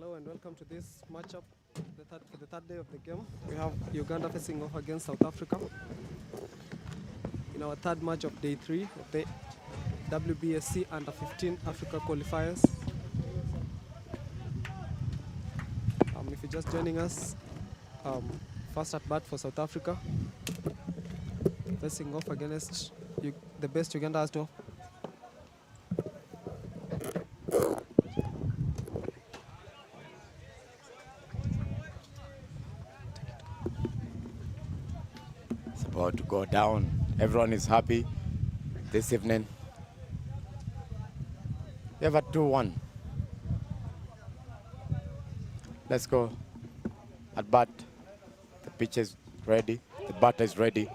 Hello and welcome to this matchup for the third day of the game. We have Uganda facing off against South Africa in our third match of day 3 of the Wbsc Under 15 Africa Qualifiers. If you're just joining us, first at bat for South Africa, facing off against the best Uganda has to offer. About to go down. Everyone is happy this evening. We have a 2-1. Let's go. At bat, the pitch is ready, the batter is ready,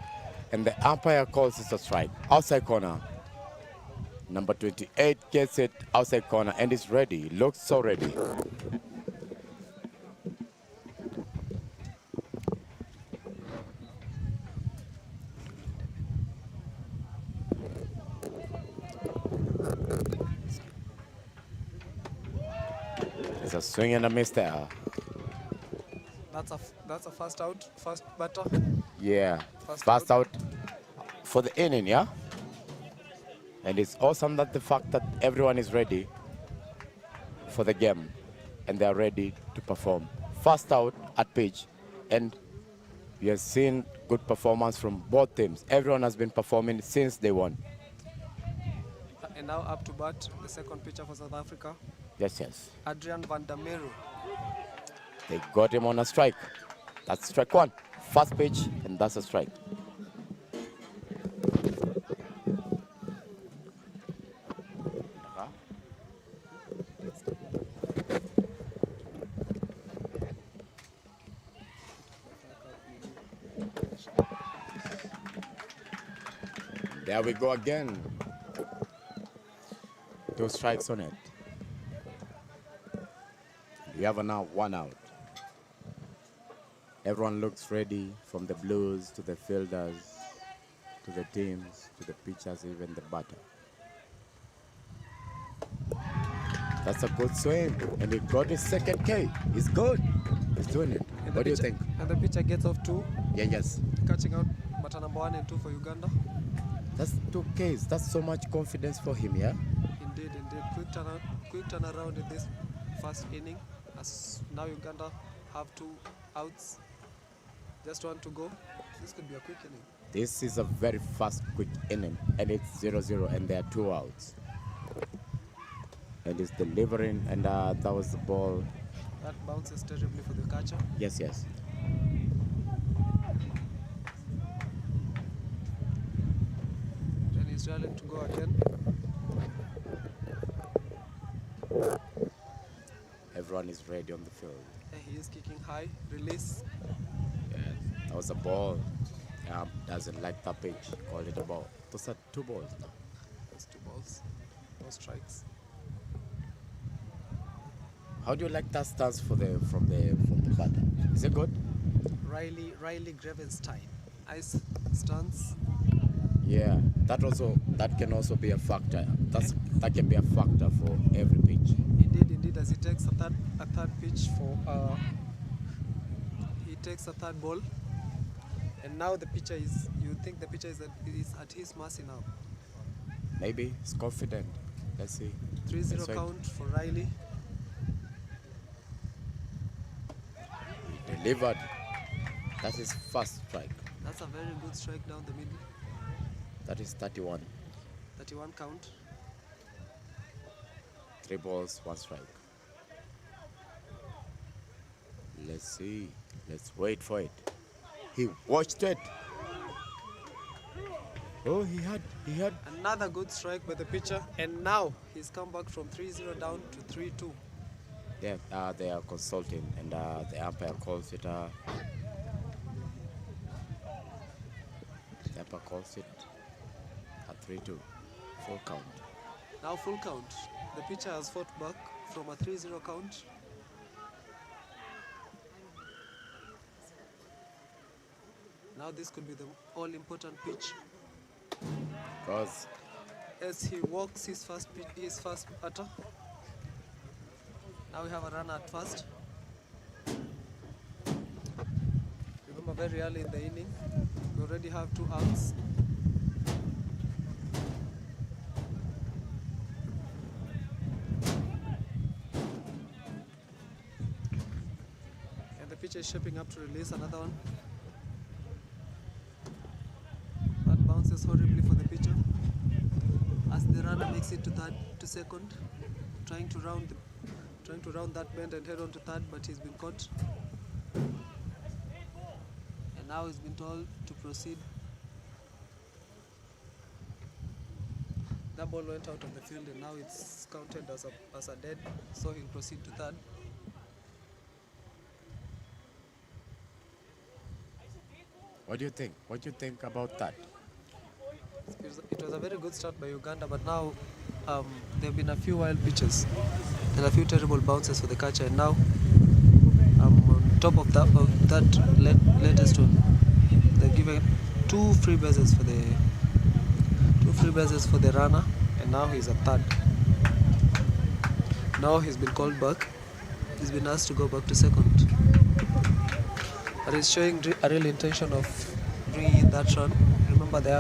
and the umpire calls it a strike. Outside corner. Number 28 gets it outside corner and is ready. Looks so ready. There's a swing and a miss there. That's a first out, first batter. Yeah, first out for the inning, yeah? And it's awesome that the fact that everyone is ready for the game and they are ready to perform. First out at pitch, and we have seen good performance from both teams. Everyone has been performing since they won. And now up to bat, the second pitcher for South Africa. Yes, yes. Adrian van der Merwe. They got him on a strike. That's strike one. First pitch, and that's a strike. There we go again. 2 strikes on it. We have now 1 out. Everyone looks ready, from the blues to the fielders, to the teams, to the pitchers, even the batter. That's a good swing, and he got his second K. He's good. He's doing it. And what do you think? And the pitcher gets off 2. Yeah, yes. Catching out batter number 1 and 2 for Uganda. That's 2 Ks. That's so much confidence for him, yeah? Indeed. Quick turnaround in this first inning. As now Uganda have 2 outs. Just 1 to go. This could be a quick inning. This is a very fast, quick inning, and it's 0-0, and there are 2 outs. And he's delivering, and that was the ball. That bounces terribly for the catcher. Yes, yes. Then he's rallying to go again. Everyone is ready on the field. And he is kicking high. Release. Yeah, that was a ball. Doesn't like that pitch. Call it a ball. Those are 2 balls now. That's 2 balls. No strikes. How do you like that stance from the batter? Is it good? Riley Grevenstein. Nice stance. Yeah, that can also be a factor. That can be a factor for every pitch. Indeed, as he takes a third pitch for he takes a third ball, and now the pitcher is. You think the pitcher is at his mercy now? Maybe he's confident. Let's see. 3-0 count for Riley. He delivered. That is first strike. That's a very good strike down the middle. That is 31. 31 count. 3 balls, 1 strike. Let's see. Let's wait for it. He watched it. Oh, he had another good strike by the pitcher, and now he's come back from 3-0 down to 3-2. They are consulting, and the umpire calls it. The umpire calls it a 3-2, full count. Now full count. The pitcher has fought back from a 3-0 count. Now this could be the all-important pitch. Because as he walks his first batter. Now we have a runner at first. Remember, very early in the inning, we already have 2 outs. And the pitcher is shaping up to release another one. That bounces horribly for the pitcher as the runner makes it to second, trying to round that bend and head on to third, but he's been caught. And now he's been told to proceed. That ball went out of the field and now it's counted as a dead, so he'll proceed to third. What do you think? What do you think about that? It was a very good start by Uganda, but now there have been a few wild pitches and a few terrible bounces for the catcher, and now on top of that latest one, they're giving 2 free bases for the runner, and now he's at third. Now he's been called back. He's been asked to go back to second, but he's showing a real intention of bringing in that run. Remember, they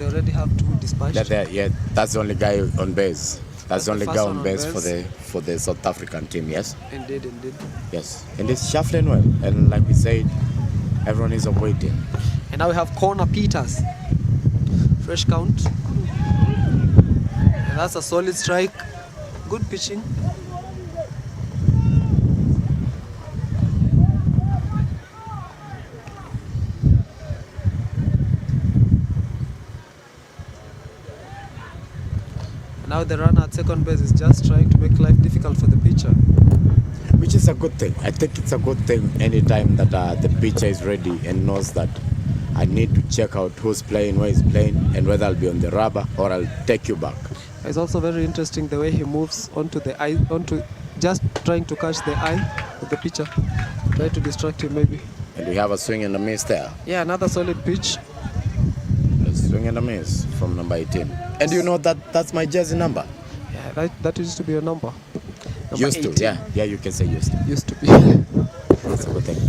already have 2 dispatched. Yeah, that's the only guy on base. That's the only guy on base for the South African team. Yes. Indeed. Yes, and it's shuffling well, and like we said, everyone is awaiting. And now we have corner Peters. Fresh count. And that's a solid strike. Good pitching. Now the runner at second base is just trying to make life difficult for the pitcher. Which is a good thing. I think it's a good thing anytime that the pitcher is ready and knows that I need to check out who's playing, where he's playing, and whether I'll be on the rubber or I'll take you back. It's also very interesting the way he moves onto the eye, just trying to catch the eye of the pitcher, try to distract him maybe. And we have a swing and a miss there. Yeah, another solid pitch. A swing and a miss from number 18. And you know that's my jersey number. Yeah, that used to be a number. Used 18. To, yeah, you can say used to. Used to be. That's a good thing.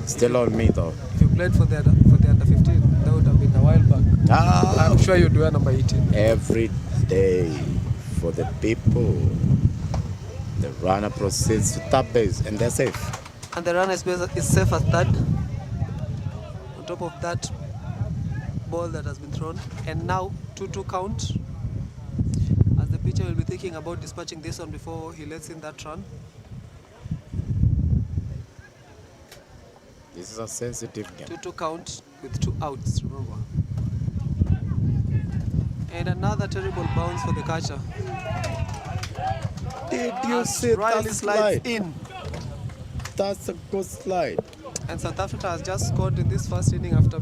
Still on me though. If you played for the under 15, that would have been a while back. I'm sure you'd wear number 18. Every day for the people. The runner proceeds to top base and they're safe. And the runner is safe at third. On top of that ball that has been thrown. And now 2-2 count. As the pitcher will be thinking about dispatching this one before he lets in that run. This is a sensitive game. 2-2 count with 2 outs, remember. And another terrible bounce for the catcher. Did you see that slide? In. That's a good slide. And South Africa has just scored in this first inning after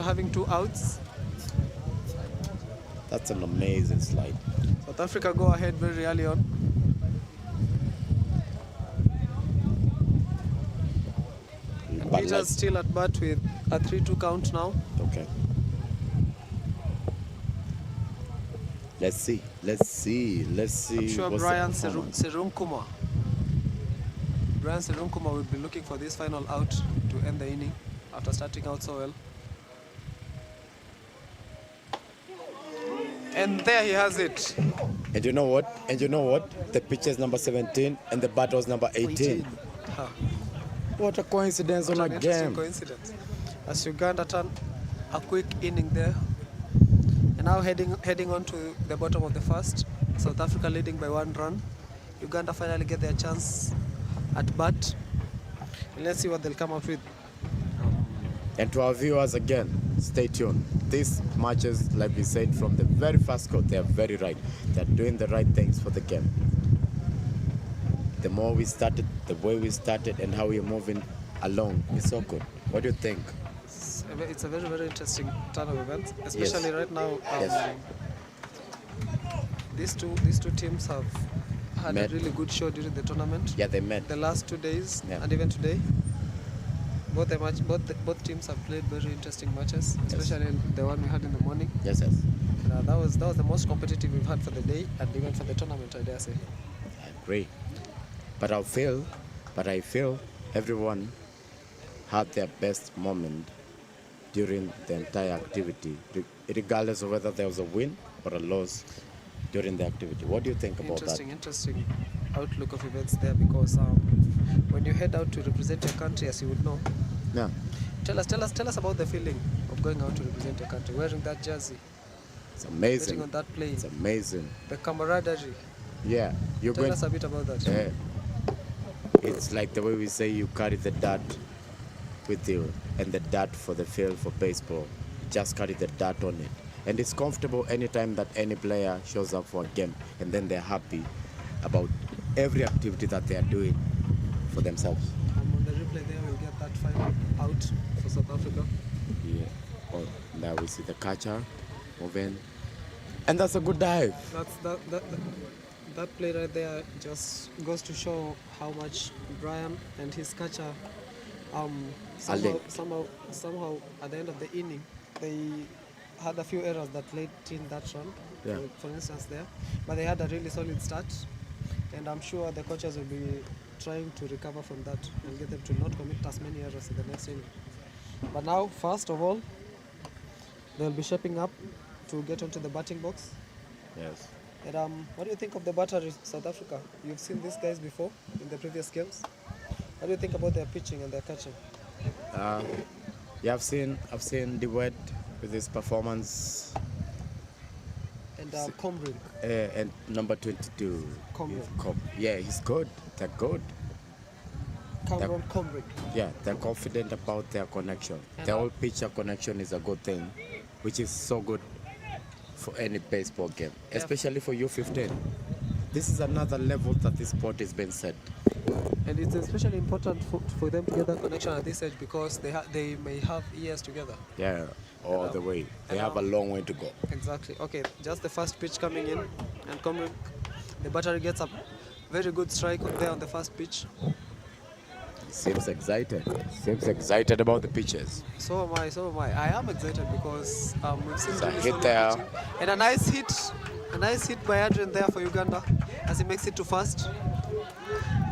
having 2 outs. That's an amazing slide. South Africa go ahead very early on. And Peter's still at bat with a 3-2 count now. Okay. Let's see. I'm sure Brian Serumkuma will be looking for this final out to end the inning after starting out so well. And there he has it. And you know what? The pitcher is number 17 and the bat was number 18. Huh. What a coincidence on a game. Coincidence. As Uganda turn a quick inning there. And now heading on to the bottom of the first. South Africa leading by 1 run. Uganda finally get their chance at bat. And let's see what they'll come up with. And to our viewers again, stay tuned. These matches, like we said from the very first quote, they are very right. They're doing the right things for the game. The more we started, the way we started, and how we are moving along is so good. What do you think? It's a very, very interesting turn of events, especially right now. These two teams have had a really good show during the tournament. Yeah, they met the last 2 days and even today. Both teams have played very interesting matches, especially the one we had in the morning. Yes. That was the most competitive we've had for the day and even for the tournament, I dare say. I agree. But I feel everyone had their best moment during the entire activity, regardless of whether there was a win or a loss during the activity. What do you think about that? Interesting outlook of events there, because when you head out to represent your country, as you would know, Yeah. tell us about the feeling of going out to represent your country, wearing that jersey. It's amazing. Getting on that plane. It's amazing. The camaraderie. Yeah. Tell us a bit about that. It's like the way we say you carry the dart with you, and the dart for the field for baseball. Just carry the dart on it. And it's comfortable anytime that any player shows up for a game, and then they're happy about every activity that they are doing for themselves. On the replay there, we'll get that final out for South Africa. Yeah. Oh, now we see the catcher moving. And that's a good dive. That play right there just goes to show how much Brian and his catcher somehow at the end of the inning they had a few errors that led in that run. Yeah. For instance there, but they had a really solid start, and I'm sure the coaches will be trying to recover from that and get them to not commit as many errors in the next inning. But now, first of all, they'll be shaping up to get onto the batting box. Yes. And what do you think of the battery, South Africa? You've seen these guys before in the previous games. What do you think about their pitching and their catching? Yeah, I've seen DeWitt with his performance. And Combrink. And number 22. Combrink. Yeah, he's good. They're good. Cameron Combrink. Yeah, they're confident about their connection. And their whole pitcher connection is a good thing, which is so good for any baseball game, especially for U15. This is another level that this sport is being set. And it's especially important for them to get that connection at this age, because they may have years together. Yeah, all the way. They have a long way to go. Exactly. Okay, just the first pitch coming in, and the battery gets a very good strike there on the first pitch. Seems excited. Seems excited about the pitches. So am I. I am excited because we've seen a hit there. pitching. And a nice hit by Adrian there for Uganda as he makes it to first.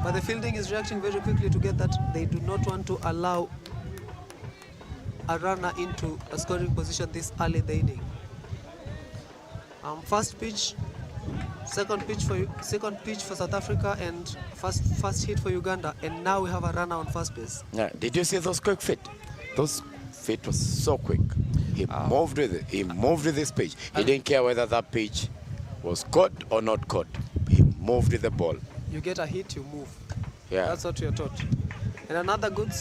But the fielding is reacting very quickly to get that. They do not want to allow a runner into a scoring position this early in the inning. First pitch, second pitch for South Africa, and first hit for Uganda, and now we have a runner on first base. Yeah, did you see those quick feet? Those feet was so quick. He moved with it. He moved with this pitch. He didn't care whether that pitch was caught or not caught. He moved with the ball. You get a hit, you move. Yeah, that's what you're taught. And another good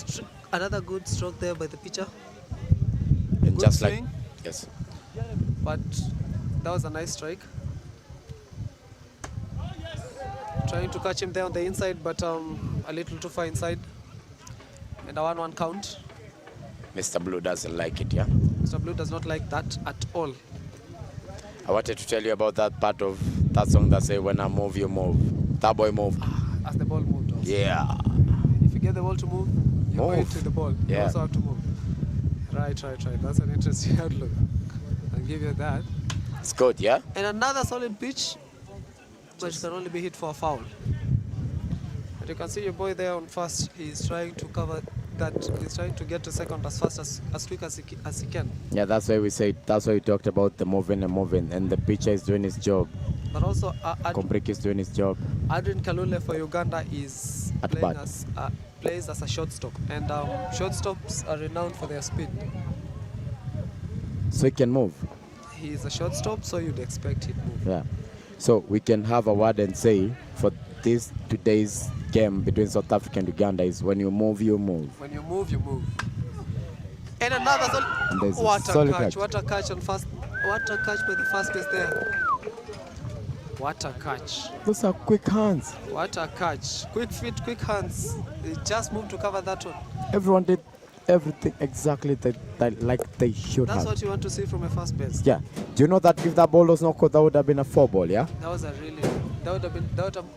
stroke there by the pitcher. And good just swing, like yes, but that was a nice strike. Trying to catch him there on the inside, but a little too far inside. And a 1-1 count. Mr. Blue doesn't like it, yeah? Mr. Blue does not like that at all. I wanted to tell you about that part of that song that says, when I move, you move. That boy move. As the ball moved also. Yeah. If you get the ball to move, you go into the ball. Yeah. You also have to move. Right. That's an interesting outlook. I'll give you that. It's good, yeah? And another solid pitch, but it can only be hit for a foul. But you can see your boy there on first. He's trying to cover that. He's trying to get to second as fast as quick as he can. Yeah, that's why we say. That's why we talked about the moving, and the pitcher is doing his job. But also, Kombrink is doing his job. Adrian Kalule for Uganda is plays as a shortstop, and shortstops are renowned for their speed. So he can move. He is a shortstop, so you'd expect him to move. Yeah. So we can have a word and say for today's game between South Africa and Uganda is when you move, you move. When you move, you move. And another solid catch. What a catch on first. What a catch by the first base there. What a catch. Those are quick hands. What a catch. Quick feet, quick hands. They just moved to cover that one. Everyone did everything exactly like they should have. That's what you want to see from a first base. Yeah. Do you know that if that ball was not caught, that would have been a 4-ball, yeah? That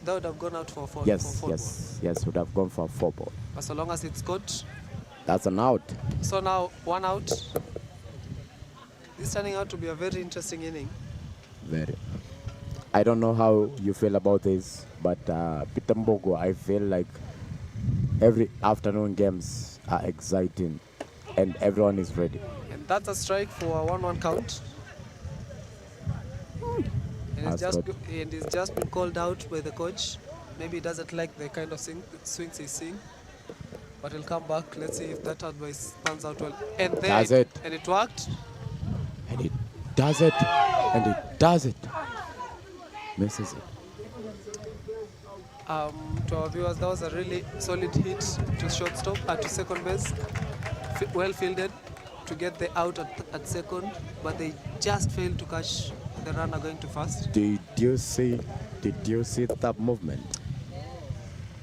would have gone out for a 4. Yes, would have gone for a 4-ball. But so long as it's caught, that's an out. So now 1 out. This is turning out to be a very interesting inning. Very. I don't know how you feel about this, but Peter Mbogo, I feel like every afternoon games are exciting and everyone is ready. And that's a strike for a 1-1 count. And it's just been called out by the coach. Maybe he doesn't like the kind of swings he's seeing. But he'll come back. Let's see if that advice pans out well. And there and it worked. And it does it. And it does it. Misses it. To our viewers, that was a really solid hit to shortstop to second base. Well fielded to get the out at second, but they just failed to catch the runner going to first. Did you see that movement?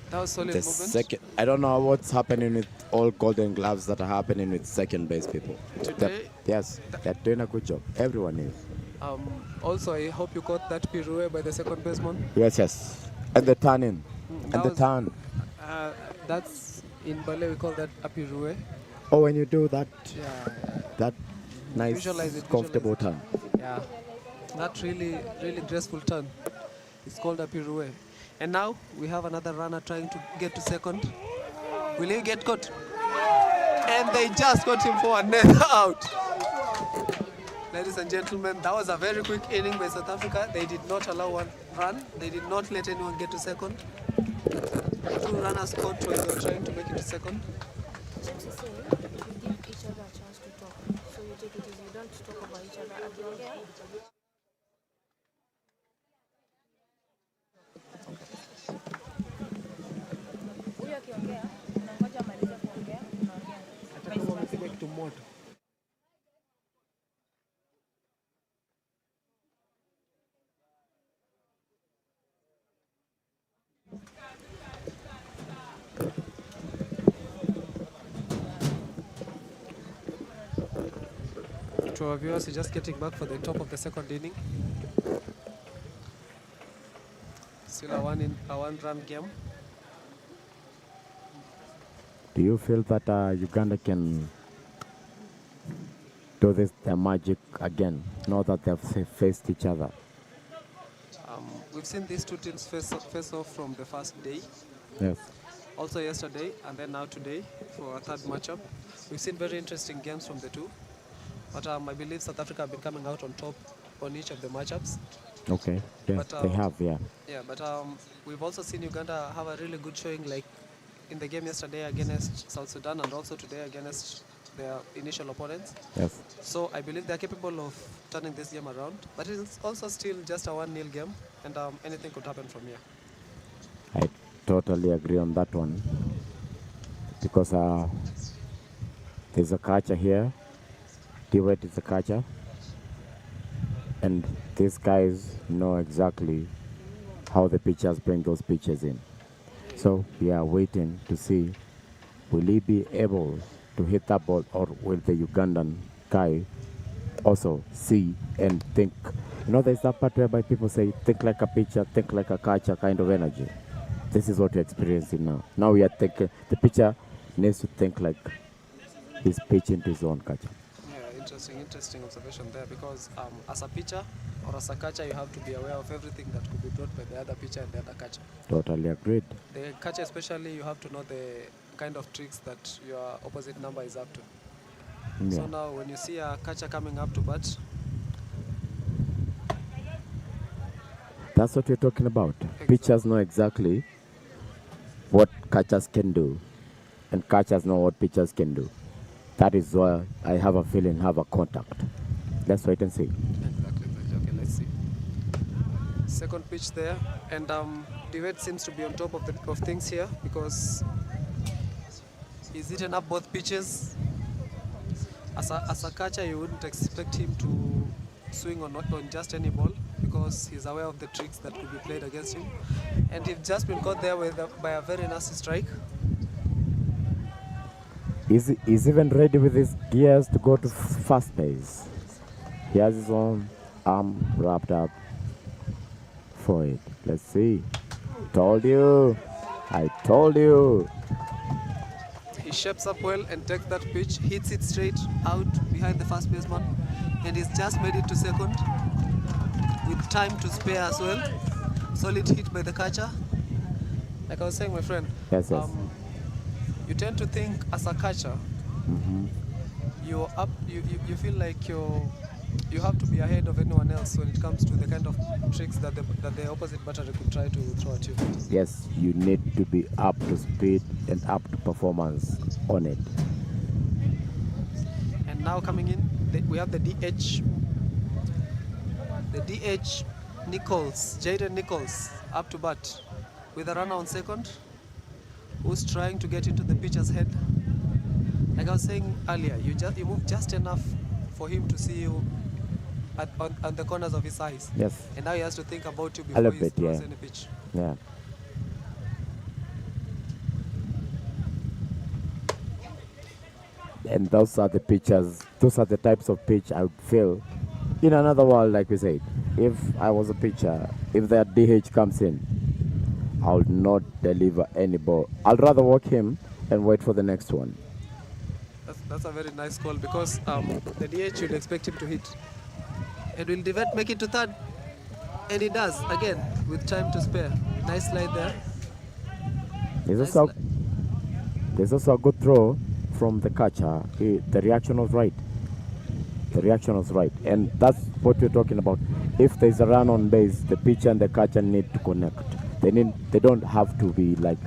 That was solid movement. I don't know what's happening with all golden gloves that are happening with second base people. Today, they're doing a good job. Everyone is. Also, I hope you caught that pirouette by the second baseman. Yes. And the turn in. And the turn. That's in ballet we call that a pirouette. Oh, when you do that, that nice, visualize it, comfortable turn. Yeah, that really graceful turn. It's called a pirouette. And now we have another runner trying to get to second. Will he get caught? And they just got him for a net out. Ladies and gentlemen, that was a very quick inning by South Africa. They did not allow one run. They did not let anyone get to second. 2 runners caught when they were trying to make it to second. We give each other a chance to talk. So you take it easy. You don't talk about each other. Huyu akiongea, unangoja amalize kuongea, unaongea. Atakuwa amepiga kitu moto. To our viewers, we're just getting back for the top of the second inning. Still a one-run game. Do you feel that Uganda can do this their magic again, now that they've faced each other? We've seen these two teams face off from the first day. Yes. Also yesterday, and then now today for a third matchup. We've seen very interesting games from the two. But I believe South Africa have been coming out on top on each of the matchups. Okay, yes, but, they have, yeah. Yeah, but we've also seen Uganda have a really good showing, like in the game yesterday against South Sudan and also today against their initial opponents. Yes. So I believe they're capable of turning this game around. But it's also still just a 1-0 game, and anything could happen from here. I totally agree on that one. Because there's a catcher here. Dewett is a catcher, and these guys know exactly how the pitchers bring those pitches in. So we are waiting to see, will he be able to hit that ball, or will the Ugandan guy also see and think? You know, there's that part whereby people say, think like a pitcher, think like a catcher kind of energy. This is what we're experiencing now. Now we are thinking, the pitcher needs to think like he's pitching to his own catcher. Interesting observation there, because as a pitcher or as a catcher, you have to be aware of everything that could be brought by the other pitcher and the other catcher. Totally agreed. The catcher especially, you have to know the kind of tricks that your opposite number is up to. Yeah. So now when you see a catcher coming up to bat, that's what we're talking about. Exactly. Pitchers know exactly what catchers can do, and catchers know what pitchers can do. That is why I have a feeling, have a contact. Let's wait and see. Exactly. Okay, let's see. Second pitch there, and Dewett seems to be on top of things here, because he's eaten up both pitches. As a catcher, you wouldn't expect him to swing on just any ball, because he's aware of the tricks that could be played against him. And he's just been caught there by a very nasty strike. He's even ready with his gears to go to fast pace. He has his own arm wrapped up for it. Let's see. Told you. I told you. He shapes up well and takes that pitch, hits it straight out behind the first baseman. and he's just made it to second with time to spare as well. Solid hit by the catcher. Like I was saying, my friend, Yes, yes. You tend to think as a catcher, you're up. You feel like you have to be ahead of anyone else when it comes to the kind of tricks that the opposite battery could try to throw at you. Yes, you need to be up to speed and up to performance on it. And now coming in, we have the DH. The DH Nichols, Jaden Nichols, up to bat with a runner on second, who's trying to get into the pitcher's head. Like I was saying earlier, you move just enough for him to see you on the corners of his eyes. Yes. And now he has to think about you A before little he bit, throws yeah. any pitch. Yeah. And those are the pitches, those are the types of pitch I would feel in another world, like we said. If I was a pitcher, if that DH comes in, I would not deliver any ball. I'd rather walk him and wait for the next one. That's a very nice call because the DH you'd expect him to hit. And will Devet make it to third? And he does, again, with time to spare. Nice slide there. There's also a good throw from the catcher. The reaction was right. The reaction was right. And that's what we're talking about. If there's a run on base, the pitcher and the catcher need to connect. They don't have to be like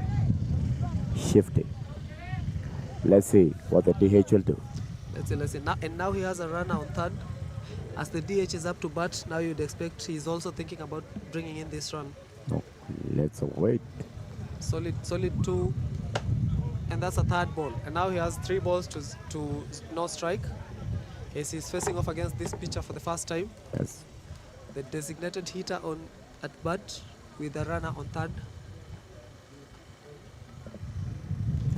shifty. Let's see what the DH will do. Let's see. Now he has a runner on third. As the DH is up to bat, now you'd expect he's also thinking about bringing in this run. No, let's wait. Solid 2. And that's a third ball. And now he has 3 balls to no strike. As he's facing off against this pitcher for the first time. Yes. The designated hitter at bat with the runner on third.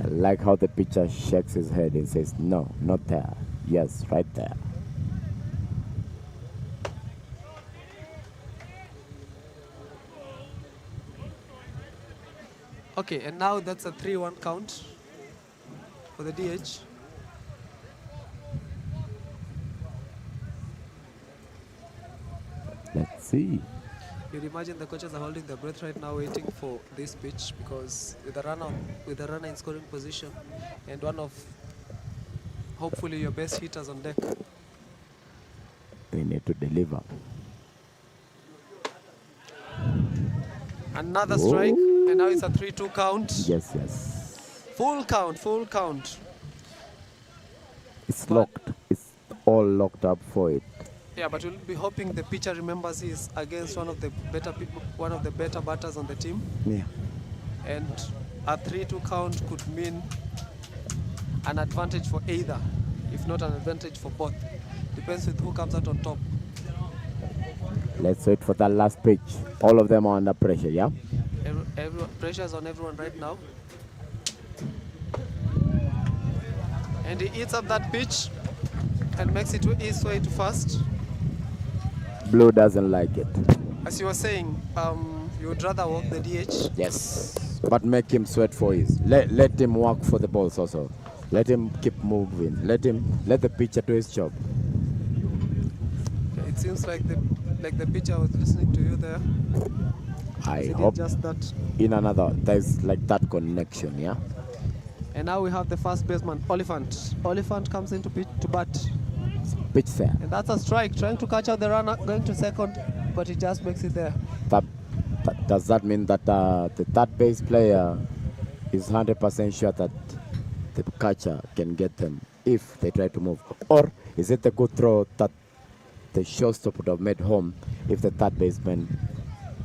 I like how the pitcher shakes his head and says, no, not there. Yes, right there. Okay, and now that's a 3-1 count for the DH. Let's see. You'd imagine the coaches are holding their breath right now, waiting for this pitch because with the runner in scoring position and one of hopefully your best hitters on deck. They need to deliver. Another strike, and now it's a 3-2 count. Yes, yes. Full count. It's locked. It's all locked up for it. Yeah, but we'll be hoping the pitcher remembers he's against one of the better batters on the team. Yeah. And a 3-2 count could mean an advantage for either, if not an advantage for both. Depends with who comes out on top. Let's wait for that last pitch. All of them are under pressure, yeah? Pressure's on everyone right now. And he eats up that pitch and makes it his way to first. Blue doesn't like it. As you were saying, you would rather walk the DH. Yes. But make him sweat for his. Let him work for the balls also. Let him keep moving. Let the pitcher do his job. It seems like the pitcher was listening to you there. I hope just that. In another, there's like that connection, yeah? And now we have the first baseman, Oliphant. Oliphant comes in to bat. Pitch there. And that's a strike, trying to catch out the runner, going to second, but he just makes it there. Does that mean that the third base player is 100% sure that the catcher can get them if they try to move? Or is it a good throw that the shortstop would have made home if the third baseman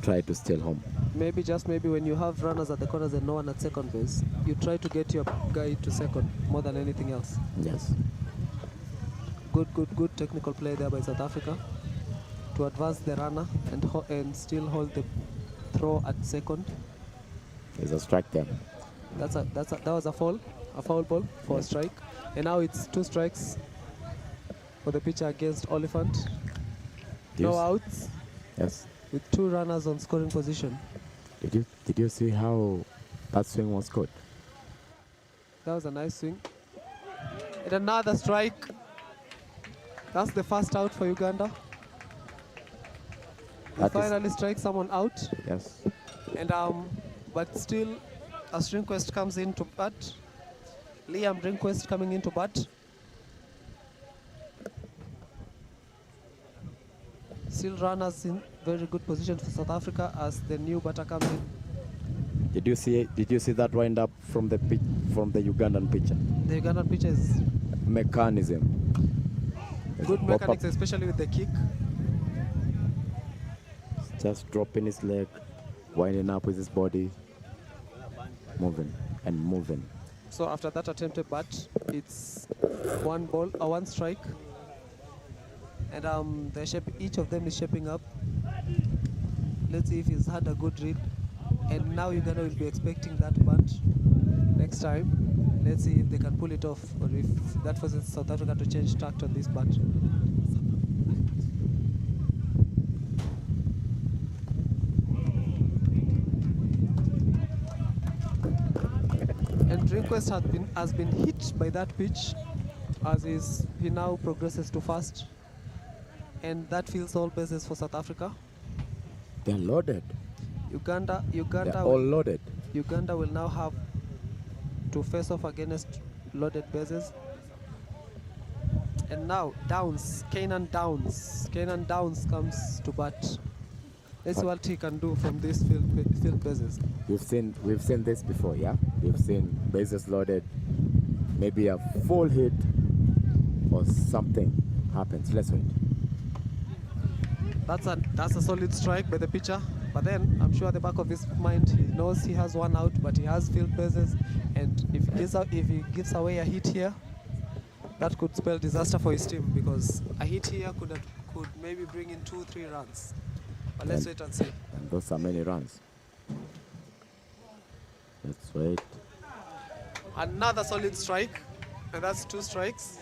tried to steal home? Maybe, just maybe, when you have runners at the corners and no one at second base, you try to get your guy to second more than anything else. Yes. Good technical play there by South Africa to advance the runner and still hold the throw at second. There's a strike there. That was a foul ball for a strike, and now it's 2 strikes for the pitcher against Oliphant. No outs. Yes. With 2 runners on scoring position. Did you see how that swing was good? That was a nice swing. And another strike. That's the first out for Uganda. They That is- finally strike someone out. Yes. And but still, a Rehnquist comes in to bat. Liam Rehnquist coming in to bat. Still runners in very good position for South Africa as the new batter comes in. Did you see that wind up from the Ugandan pitcher? The Ugandan pitcher is Mechanism. There's good a pop-up, mechanics, especially with the kick. just dropping his leg, winding up with his body, moving and moving. So after that attempted bat, it's one strike. And each of them is shaping up. Let's see if he's had a good read. And now Uganda will be expecting that bunt next time. Let's see if they can pull it off, or if that forces South Africa to change tack on this bunt. And Rehnquist has been hit by that pitch, as he now progresses to first. And that fills all bases for South Africa. They're loaded. Uganda They're all loaded. Uganda will now have to face off against loaded bases. And now Keenan Downs comes to bat. Let's see what he can do from these field bases. We've seen this before, yeah? We've seen bases loaded, maybe a full hit or something happens. Let's wait. That's a solid strike by the pitcher. But then I'm sure at the back of his mind he knows he has one out, but he has field bases, and if he gives away a hit here, that could spell disaster for his team, because a hit here could maybe bring in 2-3 runs. But let's wait and see. And those are many runs. Let's wait. Another solid strike, and that's 2 strikes.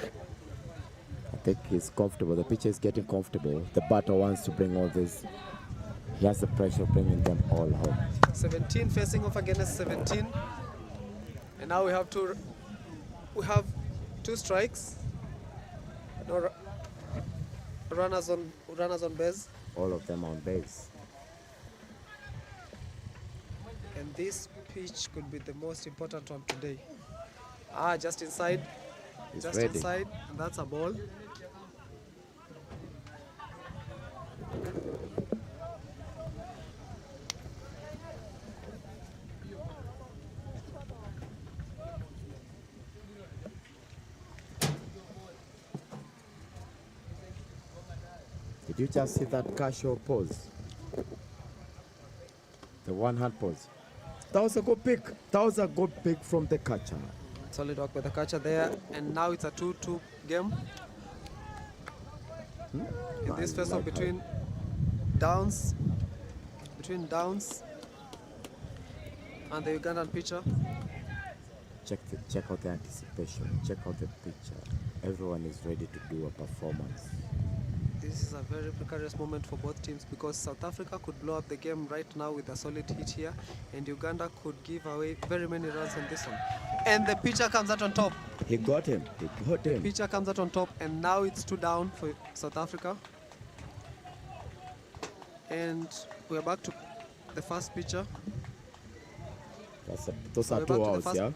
I think he's comfortable. The pitcher is getting comfortable. The batter wants to bring all this. He has the pressure of bringing them all home. 17 facing off against 17, and now we have 2 strikes. No runners on base. All of them on base. And this pitch could be the most important one today. Just inside. He's Just ready. inside. And that's a ball. Did you just see that casual pose? The one-hand pose. That was a good pick. That was a good pick from the catcher. Solid work by the catcher there. And now it's a 2-2 game. In this face-off between Downs and the Ugandan pitcher. Check out the anticipation. Check out the picture. Everyone is ready to do a performance. This is a very precarious moment for both teams, because South Africa could blow up the game right now with a solid hit here, and Uganda could give away very many runs on this one. And the pitcher comes out on top. He got him. He got him. Pitcher comes out on top, and now it's 2 down for South Africa. And we're back to the first pitcher. Those are We're 2 back to the outs, first- yeah?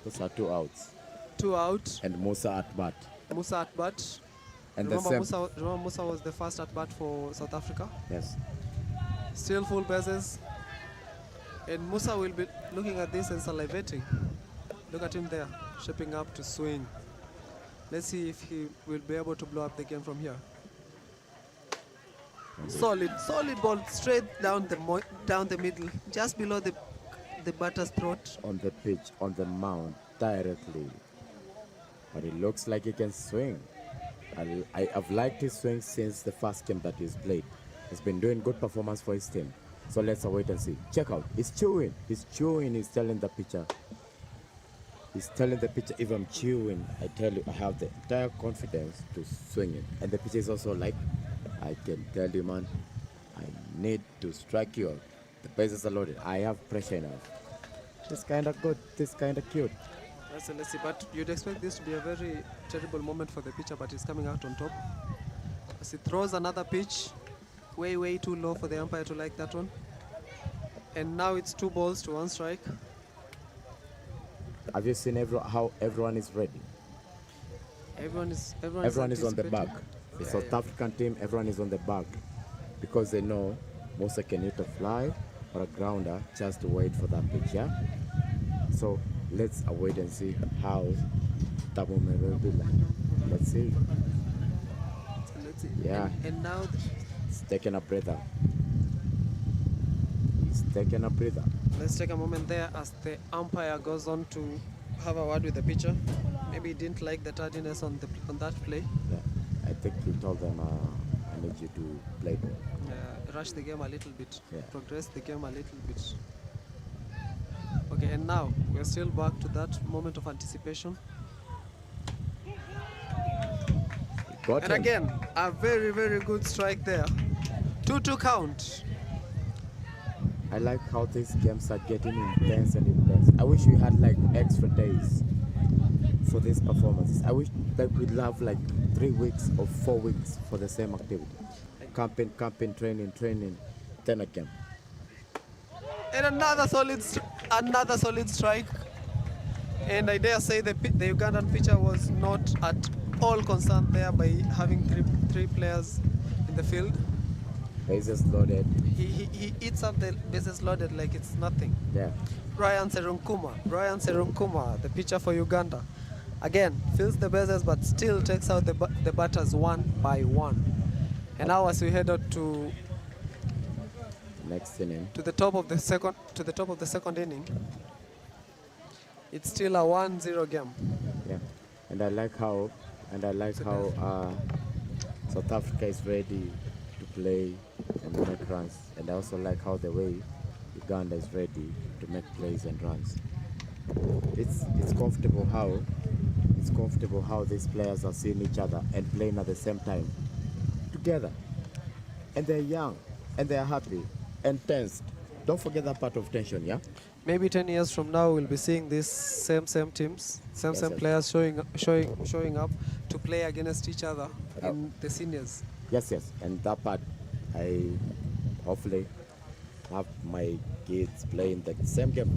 Those are 2 outs. 2 out. And Musa at bat. Musa at bat. And Remember the same. Musa was the first at bat for South Africa. Yes. Still full bases. And Musa will be looking at this and salivating. Look at him there, shaping up to swing. Let's see if he will be able to blow up the game from here. Solid ball, straight down the middle, just below the batter's throat. On the pitch, on the mound, directly. But it looks like he can swing. I've liked his swing since the first game that he's played. He's been doing good performance for his team. So let's wait and see. Check out. He's chewing. He's telling the pitcher. He's telling the pitcher, if I'm chewing, I tell you, I have the entire confidence to swing it. And the pitcher is also like, I can tell you, man, I need to strike you out. The bases are loaded. I have pressure enough. This kind of good. This kind of cute. Let's see. But you'd expect this to be a very terrible moment for the pitcher, but he's coming out on top. As he throws another pitch, way too low for the umpire to like that one. And now it's 2 balls to 1 strike. Have you seen how everyone is ready? Everyone is on the back. The Yeah, South yeah. African team, everyone is on the back because they know Musa can hit a fly or a grounder just to wait for that pitch, yeah? So let's wait and see how that moment will be like. Let's see. So let's see. Yeah. And now It's taking a breather. It's taking a breather. let's take a moment there as the umpire goes on to have a word with the pitcher. Maybe he didn't like the tardiness on that play. Yeah. I think he told them, I need you to play ball. Rush the game a little bit. Yeah. Progress the game a little bit. Okay, and now we're still back to that moment of anticipation. Got And him. again, a very good strike there. 2-2 count. I like how these games are getting intense and intense. I wish we had like extra days for these performances. I wish that we'd have like 3 weeks or 4 weeks for the same activity. Camping, training, then a game. And another solid strike. And I dare say the Ugandan pitcher was not at all concerned there by having three players in the field. Bases loaded. He eats up the bases loaded like it's nothing. Yeah. Brian Serunkuma, the pitcher for Uganda, again fills the bases but still takes out the batters one by one. And now as we head out to Next inning. the top of the second inning, it's still a 1-0 game. Yeah. And I like how South Africa is ready to play and make runs. And I also like how the way Uganda is ready to make plays and runs. It's comfortable how these players are seeing each other and playing at the same time together. And they're young and they're happy and tensed. Don't forget that part of tension, yeah? Maybe 10 years from now we'll be seeing these same teams, same Yes. players showing up to play against each other in the seniors. Yes. And that part, I hopefully have my kids playing the same game.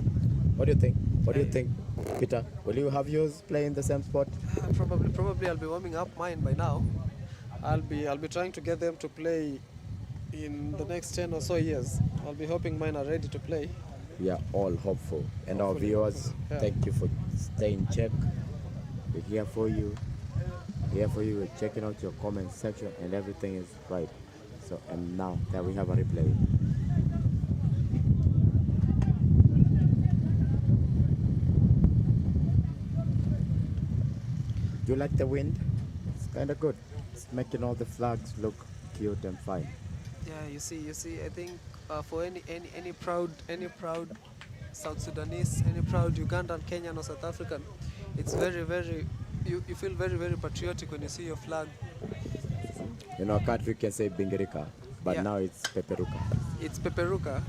What do you think? What do you think, Peter? Will you have yours playing the same sport? Probably I'll be warming up mine by now. I'll be trying to get them to play in the next 10 or so years. I'll be hoping mine are ready to play. We are all hopeful. And our Hopefully, viewers, yeah. thank you for staying check. We're here for you. We're checking out your comment section and everything is right. So, and now that we have a replay. Do you like the wind? It's kind of good. It's making all the flags look cute and fine. Yeah, you see. I think for any proud South Sudanese, any proud Ugandan, Kenyan, or South African, it's very. You feel very patriotic when you see your flag. You know, a country can say Bingirika, but Yeah. now it's Peperuka. It's Peperuka.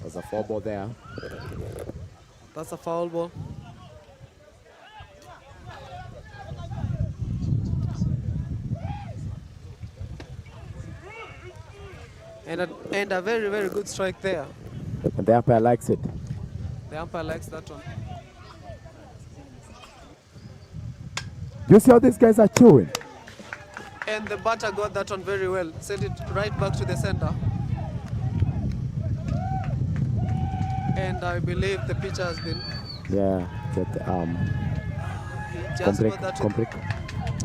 There's a 4 ball there. That's a foul ball. And a very good strike there. And the umpire likes it. The umpire likes that one. You see how these guys are chewing? And the batter got that one very well. Sent it right back to the center. And I believe the pitcher has been. Yeah, that He just got that one.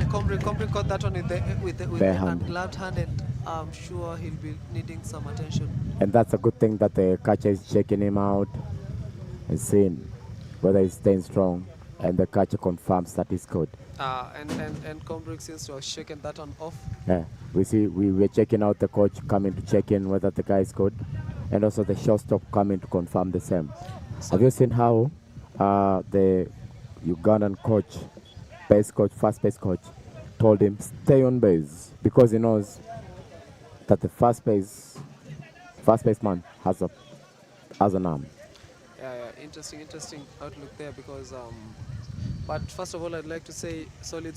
Combrick got that one with the Bare hand. ungloved hand, and I'm sure he'll be needing some attention. And that's a good thing that the catcher is checking him out and seeing whether he's staying strong. And the catcher confirms that he's good. And Combrick seems to have shaken that one off. Yeah, we were checking out the coach coming to check in whether the guy is good. And also the shortstop coming to confirm the same. Have you seen how the Ugandan coach, first base coach, told him stay on base because he knows that the first baseman has as an arm. Yeah, interesting outlook there because. But first of all, I'd like to say solid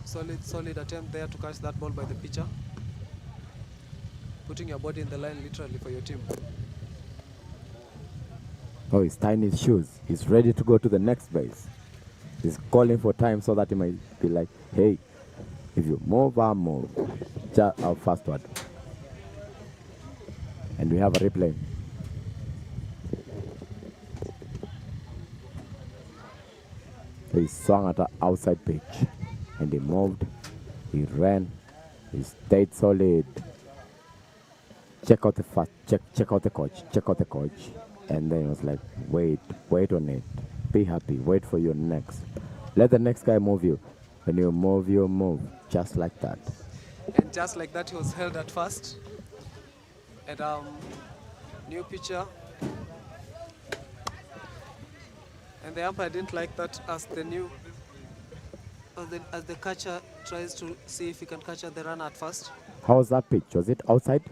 attempt there to catch that ball by the pitcher. Putting your body in the line literally for your team. Oh, he's tying his shoes. He's ready to go to the next base. He's calling for time so that he might be like, hey, if you move, I'll move. Just fastward. And we have a replay. He swung at an outside pitch. And he moved. He ran. He stayed solid. Check out the check out the coach. Check out the coach. And then he was like, wait on it. Be happy. Wait for your next. Let the next guy move you. When you move. Just like that. And just like that, he was held at first. And new pitcher. And the umpire didn't like that as the catcher tries to see if he can catch the runner at first. How was that pitch? Was it outside?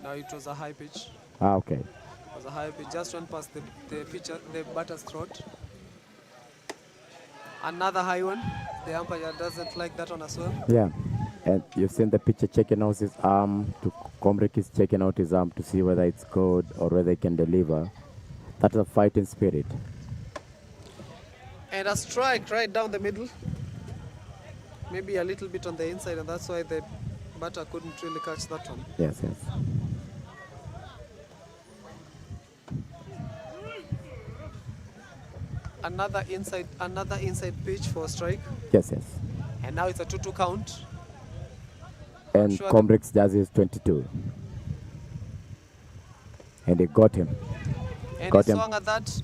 No, it was a high pitch. Ah, okay. It was a high pitch. Just went past the batter's throat. Another high one. The umpire doesn't like that one as well. Yeah. And you've seen the pitcher checking out his arm. Komrik is checking out his arm to see whether it's good or whether he can deliver. That's a fighting spirit. And a strike right down the middle. Maybe a little bit on the inside, and that's why the batter couldn't really catch that one. Yes. Another inside pitch for a strike. Yes. And now it's a 2-2 count. And Sure Komrik's jersey is 22. And he got him. And he swung at that,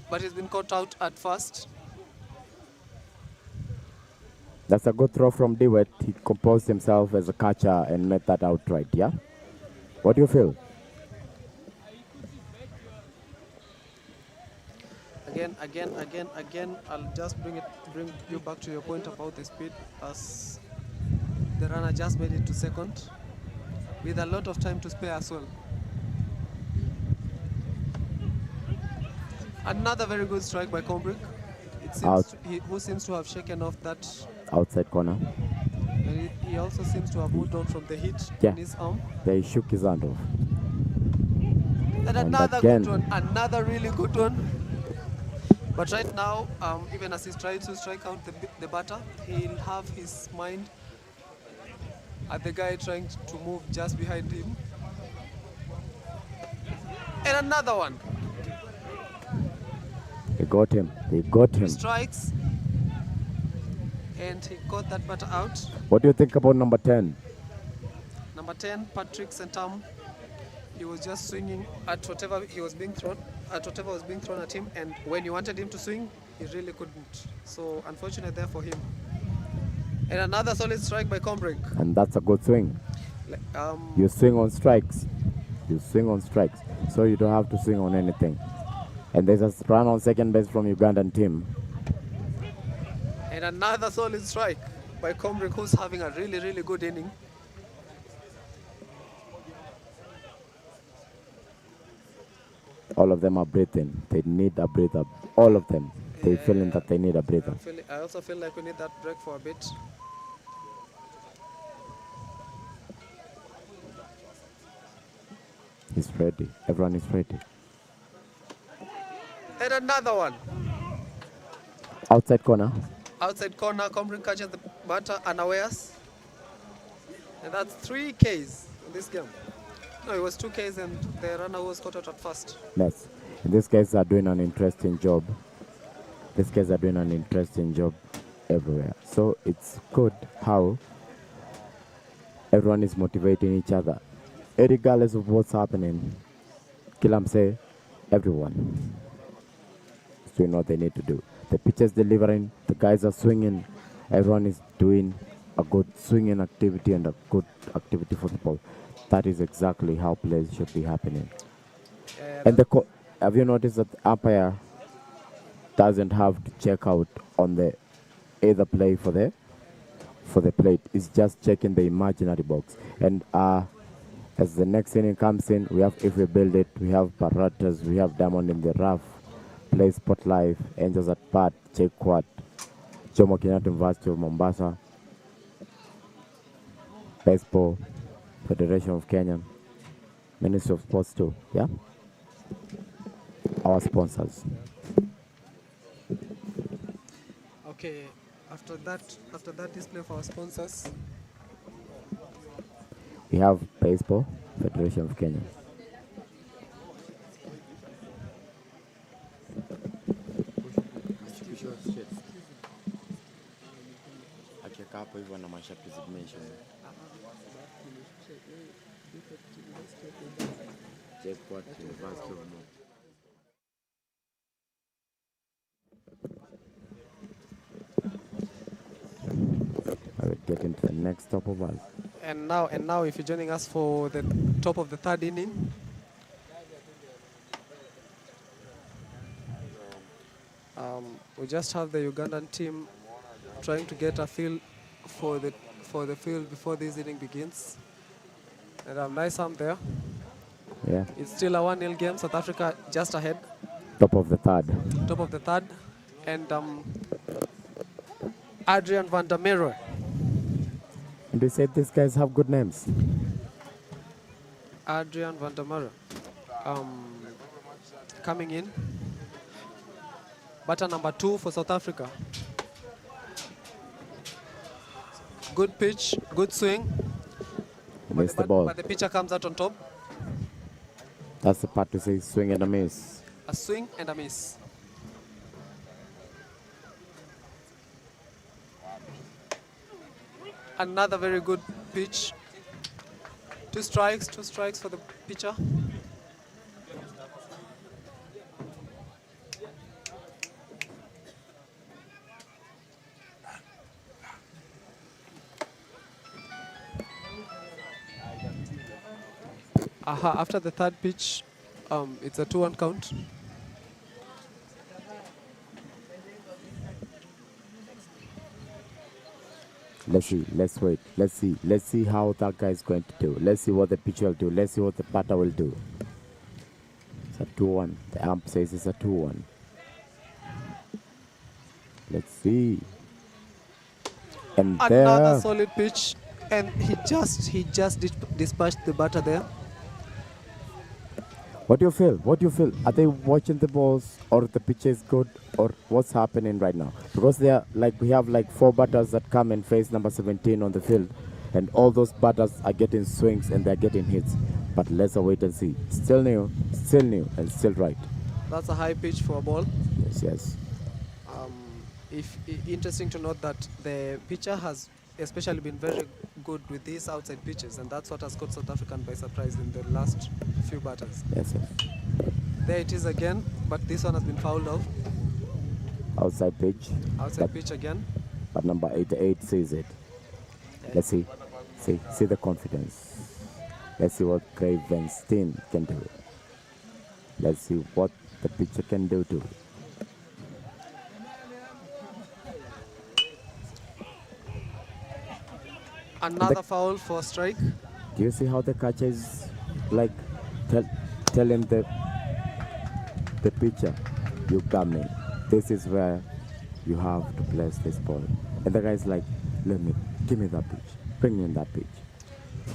but he's been caught out at first. That's a good throw from Dewitt. He composed himself as a catcher and made that outright, yeah? What do you feel? Again, I'll just bring you back to your point about the speed, as the runner just made it to second with a lot of time to spare as well. Another very good strike by Kombrick. It seems who seems to have shaken off that outside corner. And he also seems to have moved on from the hit in his arm. Yeah, he shook his hand off. And another good one, another really good one. But right now, even as he's trying to strike out the batter, he'll have his mind at the guy trying to move just behind him. And another one. They got him. He strikes. And he got that batter out. What do you think about number 10? Number 10, Patrick Sentam. He was just swinging at whatever was being thrown at him, and when you wanted him to swing, he really couldn't. So unfortunate there for him. And another solid strike by Kombrick. And that's a good swing. You swing on strikes. So you don't have to swing on anything. And there's a run on second base from Ugandan team. And another solid strike by Kombrick, who's having a really, really good inning. All of them are breathing. They need a breather. All of them. They're feeling that they need a breather. I also feel like we need that break for a bit. He's ready. Everyone is ready. And another one. Outside corner. Kombrick catches the batter unawares. And that's 3 Ks in this game. No, it was 2 Ks and the runner was caught out at first. Yes. And these guys are doing an interesting job. Everywhere. So it's good how everyone is motivating each other. Regardless of what's happening, Kilam everyone is doing what they need to do. The pitcher's delivering, the guys are swinging, everyone is doing a good swinging activity and a good activity for the ball. That is exactly how plays should be happening. And have you noticed that the umpire doesn't have to check out on the either play for the plate? It's just checking the imaginary box. And As the next inning comes in, we have If We Build It, we have Paratas, we have Diamond in the Rough, Play Sport Life, Angels at Bat, Check Quad, Jomo Kenyatta University of Mombasa, Baseball, Federation of Kenya, Ministry of Sports too, yeah? Our sponsors. Okay, after that display for our sponsors, We have Baseball, Federation of Kenya. I will get into the next top of us. and now if you're joining us for the top of the third inning, we just have the Ugandan team trying to get a feel for the field before this inning begins. And nice arm there. Yeah, It's still a 1-0 game. South Africa just ahead, top of the third. top of the third, and Adrian van der Merwe. And we said these guys have good names. Adrian van der Merwe coming in. Batter number 2 for South Africa. Good pitch, good swing. Missed the ball. But the pitcher comes out on top. That's the part to say swing and a miss. A swing and a miss. Another very good pitch. Two strikes for the pitcher. After the third pitch, it's a 2-1 count. Let's see, let's wait, let's see how that guy is going to do. Let's see what the pitcher will do. Let's see what the batter will do. It's a 2-1. The ump says it's a 2-1. Let's see. And Another there, solid pitch, and he just dispatched the batter there. what do you feel? What do you feel? Are they watching the balls, or the pitch is good, or what's happening right now? Because they are we have 4 batters that come and face number 17 on the field, and all those batters are getting swings and they're getting hits. But let's wait and see. Still new, and still right. That's a high pitch for a ball. Yes, yes. Interesting to note that the pitcher has especially been very good with these outside pitches, and that's what has caught South African by surprise in the last few batters. Yes, yes. There it is again, but this one has been fouled off. Outside pitch. Outside pitch again. But number 88 sees it. Let's see. See the confidence. Let's see what Gravenstein can do. Let's see what the pitcher can do too. Another foul for strike. Do you see how the catcher is telling the pitcher, you come in. This is where you have to place this ball. And the guy's like, give me that pitch. Bring in that pitch.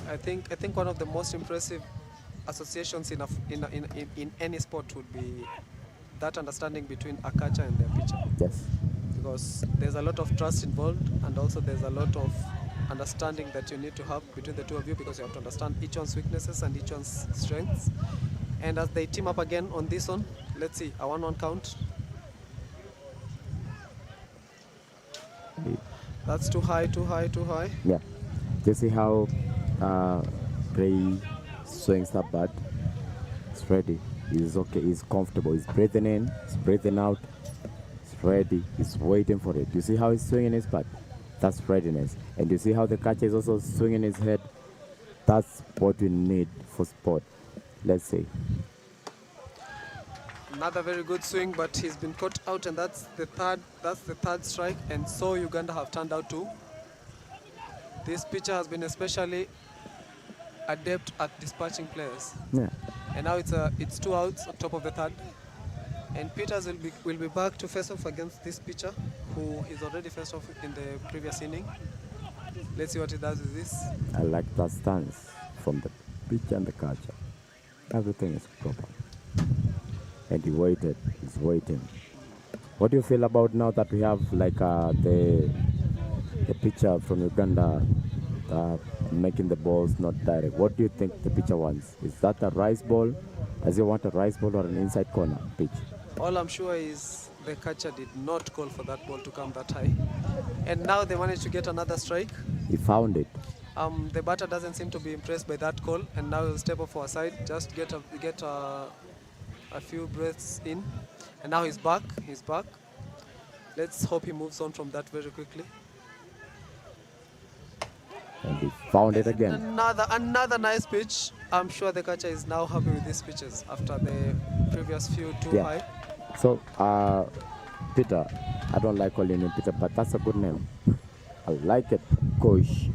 I think one of the most impressive associations in any sport would be that understanding between a catcher and their pitcher. Yes. Because there's a lot of trust involved, and also there's a lot of understanding that you need to have between the two of you, because you have to understand each one's weaknesses and each one's strengths. And as they team up again on this one, let's see, a 1-1 count. That's too high. Yeah. Do you see how Gray swings that bat? It's ready. He's okay. He's comfortable. He's breathing in. He's breathing out. He's ready. He's waiting for it. Do you see how he's swinging his bat? That's readiness. And you see how the catcher is also swinging his head? That's what we need for sport. Let's see. Another very good swing, but he's been caught out, and that's the third strike, and so Uganda have turned out 2. This pitcher has been especially adept at dispatching players. Yeah. And now it's 2 outs on top of the third. And Peters will be back to face off against this pitcher, who is already faced off in the previous inning. Let's see what he does with this. I like that stance from the pitch and the catcher. Everything is proper. And he waited. He's waiting. What do you feel about now that we have like the pitcher from Uganda making the balls not direct? What do you think the pitcher wants? Is that a rise ball? Does he want a rise ball or an inside corner pitch? All I'm sure is the catcher did not call for that ball to come that high. And now they managed to get another strike. He found it. The batter doesn't seem to be impressed by that call, and now he'll step off for a side, just get a few breaths in. And now he's back. He's back. Let's hope he moves on from that very quickly. And he found it again. Another nice pitch. I'm sure the catcher is now happy with these pitches after the previous few too high. So, Peter, I don't like calling him Peter, but that's a good name. I like it, Coach,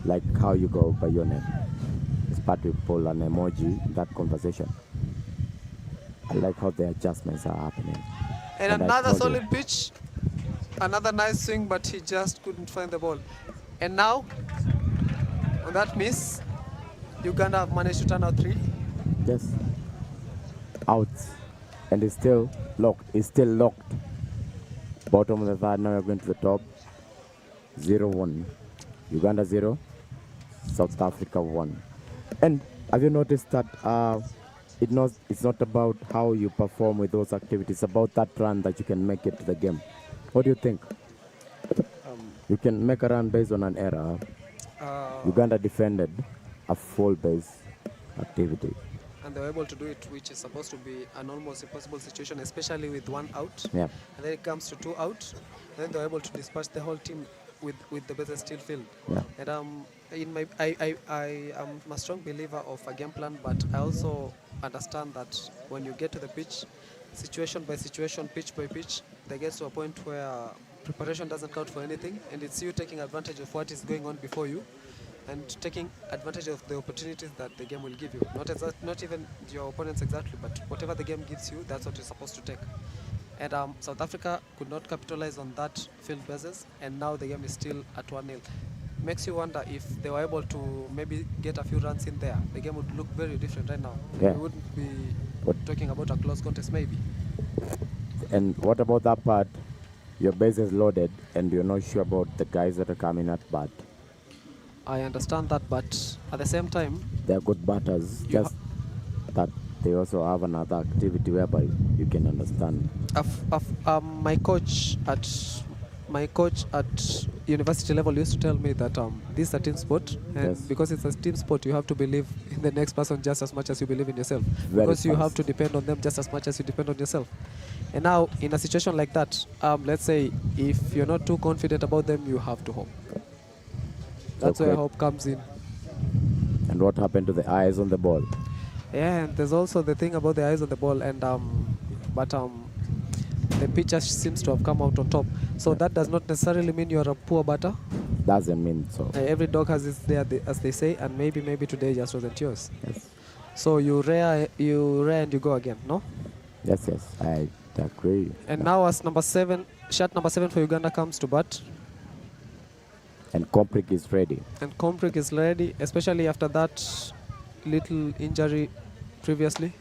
like how you go by your name. It's part to pull an emoji in that conversation. I like how the adjustments are happening. And another solid pitch. Another nice swing, but he just couldn't find the ball. And now, on that miss, Uganda have managed to turn out 3. Yes. Out. And it's still locked. It's still locked. Bottom of the third, now we're going to the top. 0-1. Uganda 0. South Africa 1. And have you noticed that it's not about how you perform with those activities, it's about that run that you can make it to the game. What do you think? You can make a run based on an error. Uganda defended a full base activity. And they were able to do it, which is supposed to be an almost impossible situation, especially with 1 out. Yeah. And then it comes to 2 out. Then they were able to dispatch the whole team with the bases still filled. Yeah. And I am a strong believer of a game plan, but I also understand that when you get to the pitch, situation by situation, pitch by pitch, they get to a point where preparation doesn't count for anything, and it's you taking advantage of what is going on before you and taking advantage of the opportunities that the game will give you. Not even your opponents exactly, but whatever the game gives you, that's what you're supposed to take. And South Africa could not capitalize on that field bases, and now the game is still at 1-0. Makes you wonder if they were able to maybe get a few runs in there, the game would look very different right now. Yeah. We wouldn't be talking about a close contest maybe. And what about that part? Your base is loaded and you're not sure about the guys that are coming at bat. I understand that, but at the same time, they're good batters, just that they also have another activity whereby you can understand. My coach at university level used to tell me that this is a team sport, and because it's a team sport, you have to believe in the next person just as much as you believe in yourself. Because you have to depend on them just as much as you depend on yourself. And now, in a situation like that, let's say if you're not too confident about them, you have to hope. That's where hope comes in. And what happened to the eyes on the ball? Yeah, and there's also the thing about the eyes on the ball, and the pitcher seems to have come out on top. So that does not necessarily mean you're a poor batter. Doesn't mean so. Every dog has its day, as they say, and maybe today just wasn't yours. Yes. So you rear and you go again, no? Yes, I agree. And now as shot number 7 for Uganda comes to bat. And Komprik is ready. And Komprik is ready, especially after that little injury previously.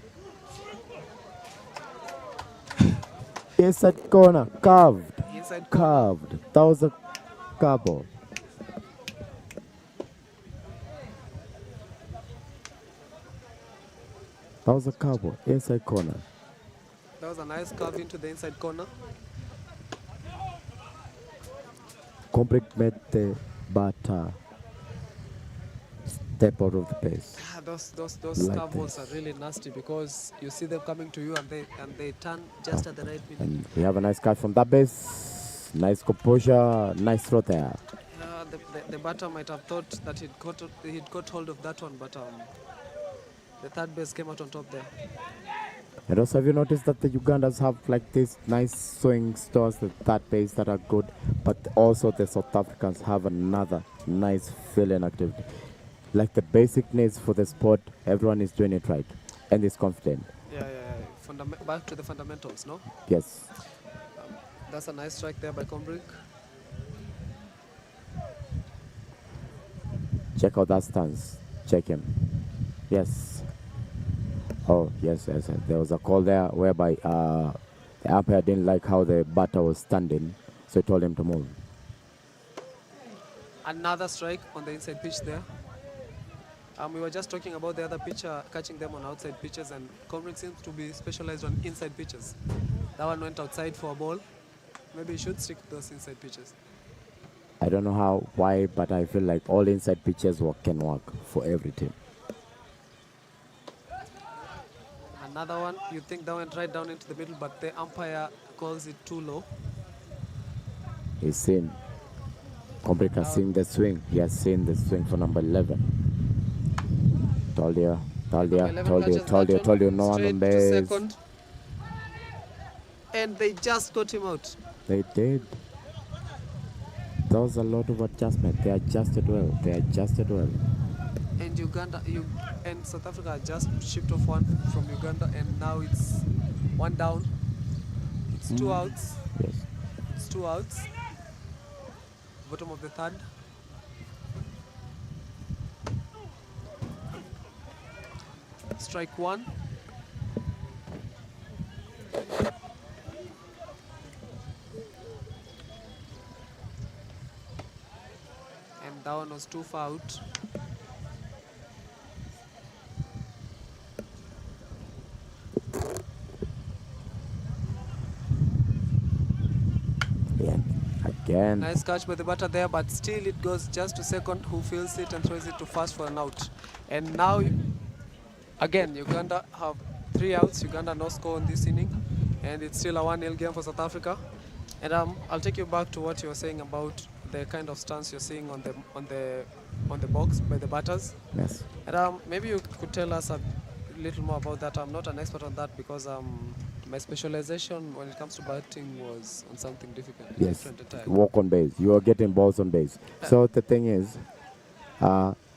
Inside corner, carved. Inside carved. That was a carbo. That was a carbo. Inside corner. That was a nice carve into the inside corner. Komprik made the batter step out of the pace. Those carve balls are really nasty because you see them coming to you and they turn just at the right minute. And we have a nice cut from that base. Nice composure, nice throw there. The batter might have thought that he'd got hold of that one, but the third base came out on top there. And also, have you noticed that the Ugandans have like these nice swing stores at that base that are good, but also the South Africans have another nice filling activity. like the basic needs for the sport, everyone is doing it right and is confident. Yeah. Back to the fundamentals, no? Yes. That's a nice strike there by Combrick. Check out that stance. Check him. Yes. Oh, yes. There was a call there whereby the umpire didn't like how the batter was standing, so he told him to move. Another strike on the inside pitch there. We were just talking about the other pitcher catching them on outside pitches, and Combrick seems to be specialized on inside pitches. That one went outside for a ball. Maybe he should stick to those inside pitches. I don't know why, but I feel like all inside pitches can work for every team. Another one, you think that went right down into the middle, but the umpire calls it too low. He's seen. Combrick has seen the swing. He has seen the swing for number 11. Told you, no one on base. And they just got him out. They did. There was a lot of adjustment. They adjusted well. And and South Africa just shipped off one from Uganda, and now it's one down. It's 2 outs. Yes. It's 2 outs. Bottom of the third. Strike 1. And that one was too far out. Yeah. Again. Nice catch by the batter there, but still it goes just to second, who feels it and throws it to first for an out. And now, again, Uganda have 3 outs. Uganda no score on this inning, and it's still a 1-0 game for South Africa. And I'll take you back to what you were saying about the kind of stance you're seeing on the box by the batters. Yes. And maybe you could tell us a little more about that. I'm not an expert on that because my specialization when it comes to batting was on something difficult. Yes. Different entirely. Walk on base. You are getting balls on base. So the thing is,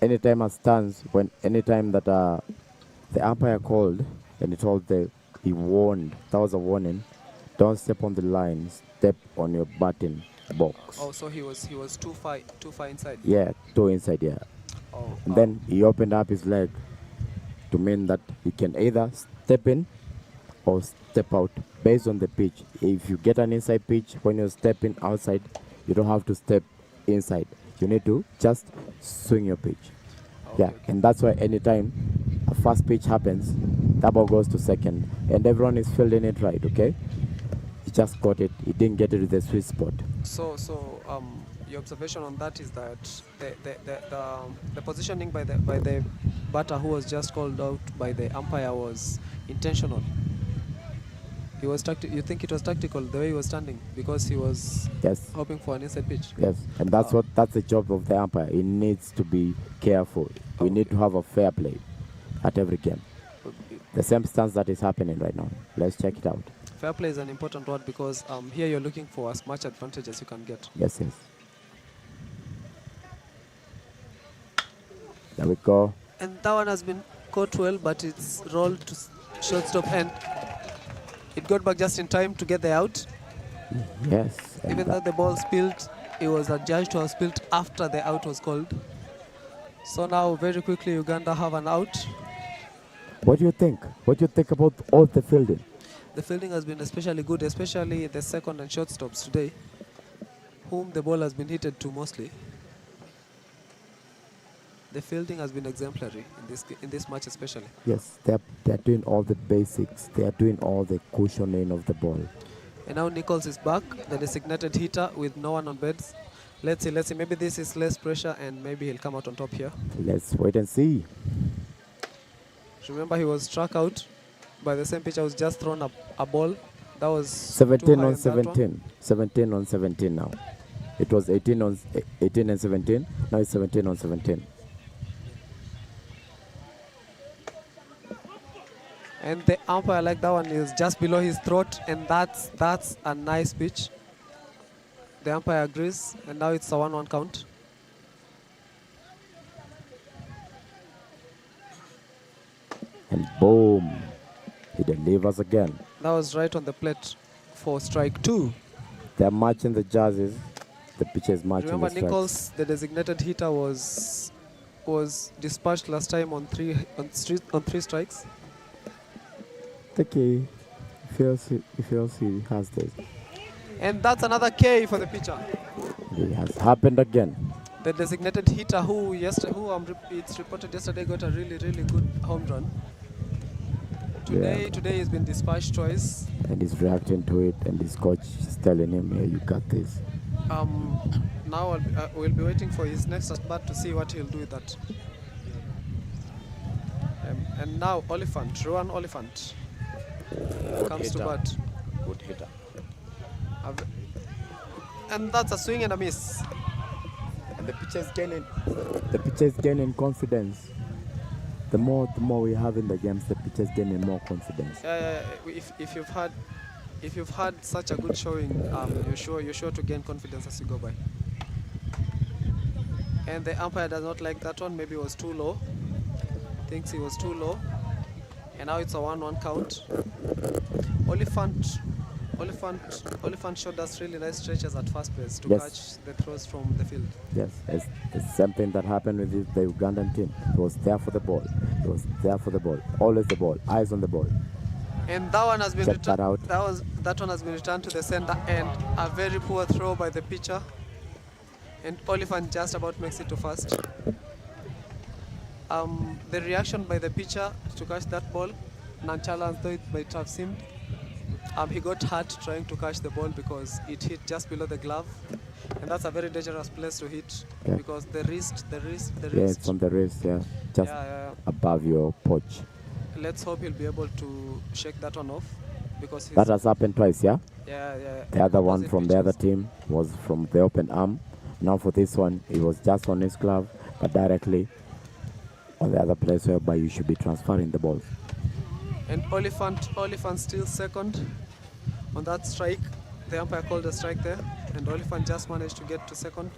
anytime a stance, anytime that the umpire called and he warned, that was a warning. Don't step on the line. Step on your batting box. Oh, so he was too far inside. Yeah, too inside. Yeah. Oh. And then he opened up his leg to mean that he can either step in or step out based on the pitch. If you get an inside pitch, when you're stepping outside, you don't have to step inside. You need to just swing your pitch. Okay, Yeah, okay. and that's why anytime a fast pitch happens, that ball goes to second, and everyone is fielding it right. Okay, he just got it. He didn't get it to the sweet spot. So your observation on that is that the positioning by the batter who was just called out by the umpire was intentional. He was you think it was tactical the way he was standing because he was Yes. hoping for an inside pitch. Yes, and that's the job of the umpire. He needs to be careful. We need to have a fair play at every game. The same stance that is happening right now. Let's check it out. Fair play is an important word because here you're looking for as much advantage as you can get. Yes. There we go. And that one has been caught well, but it's rolled to shortstop, and it got back just in time to get the out. Yes. and Even though the ball spilled, it was adjudged to have spilled after the out was called. So now, very quickly, Uganda have an out. What do you think? What do you think about all the fielding? The fielding has been especially good, especially the second and shortstops today, whom the ball has been hit to mostly. The fielding has been exemplary in this match especially. Yes, they're doing all the basics. They are doing all the cushioning of the ball. And now Nichols is back, the designated hitter with no one on beds. Let's see. Maybe this is less pressure and maybe he'll come out on top here. Let's wait and see. Remember, he was struck out by the same pitcher who's just thrown a ball. That was 17 on 17. 17 on 17 now. It was 18 and 17. Now it's 17 on 17. And the umpire, like that one, is just below his throat, and that's a nice pitch. The umpire agrees, and now it's a 1-1 count. Boom. He delivers again. That was right on the plate for strike 2. They're matching the jerseys. The pitcher is matching Remember, the strikes. Nichols, the designated hitter, was dispatched last time on three strikes. Okay. He feels he has this. And that's another K for the pitcher. It has happened again. The designated hitter it's reported yesterday got a really, really good home run. Today he's been dispatched twice. And he's reacting to it, and his coach is telling him, "Yeah, you got this." Now we'll be waiting for his next at bat to see what he'll do with that. And now Rowan Oliphant comes to bat. Good hitter. And that's a swing and a miss. And the pitcher is gaining confidence. The more we have in the games, the pitcher is gaining more confidence. If you've had such a good showing, you're sure to gain confidence as you go by. And the umpire does not like that one. Maybe it was too low. Thinks he was too low. And now it's a 1-1 count. Oliphant showed us really nice stretches at first base to catch the throws from the field. Yes, it's the same thing that happened with the Ugandan team. He was there for the ball. Always the ball. Eyes on the ball. And that one has been Check that out. That one has been returned to the center, and a very poor throw by the pitcher. And Oliphant just about makes it to first. The reaction by the pitcher to catch that ball, nonchalant though it might have seemed, he got hurt trying to catch the ball because it hit just below the glove, and that's a very dangerous place to hit because the wrist. Yeah, it's on the wrist, just above your pouch. Let's hope he'll be able to shake that one off because that has happened twice, yeah? Yeah. The other one from the other team was from the open arm. Now for this one, it was just on his glove, but directly on the other place whereby you should be transferring the balls. And Oliphant still second on that strike. The umpire called a strike there, and Oliphant just managed to get to second.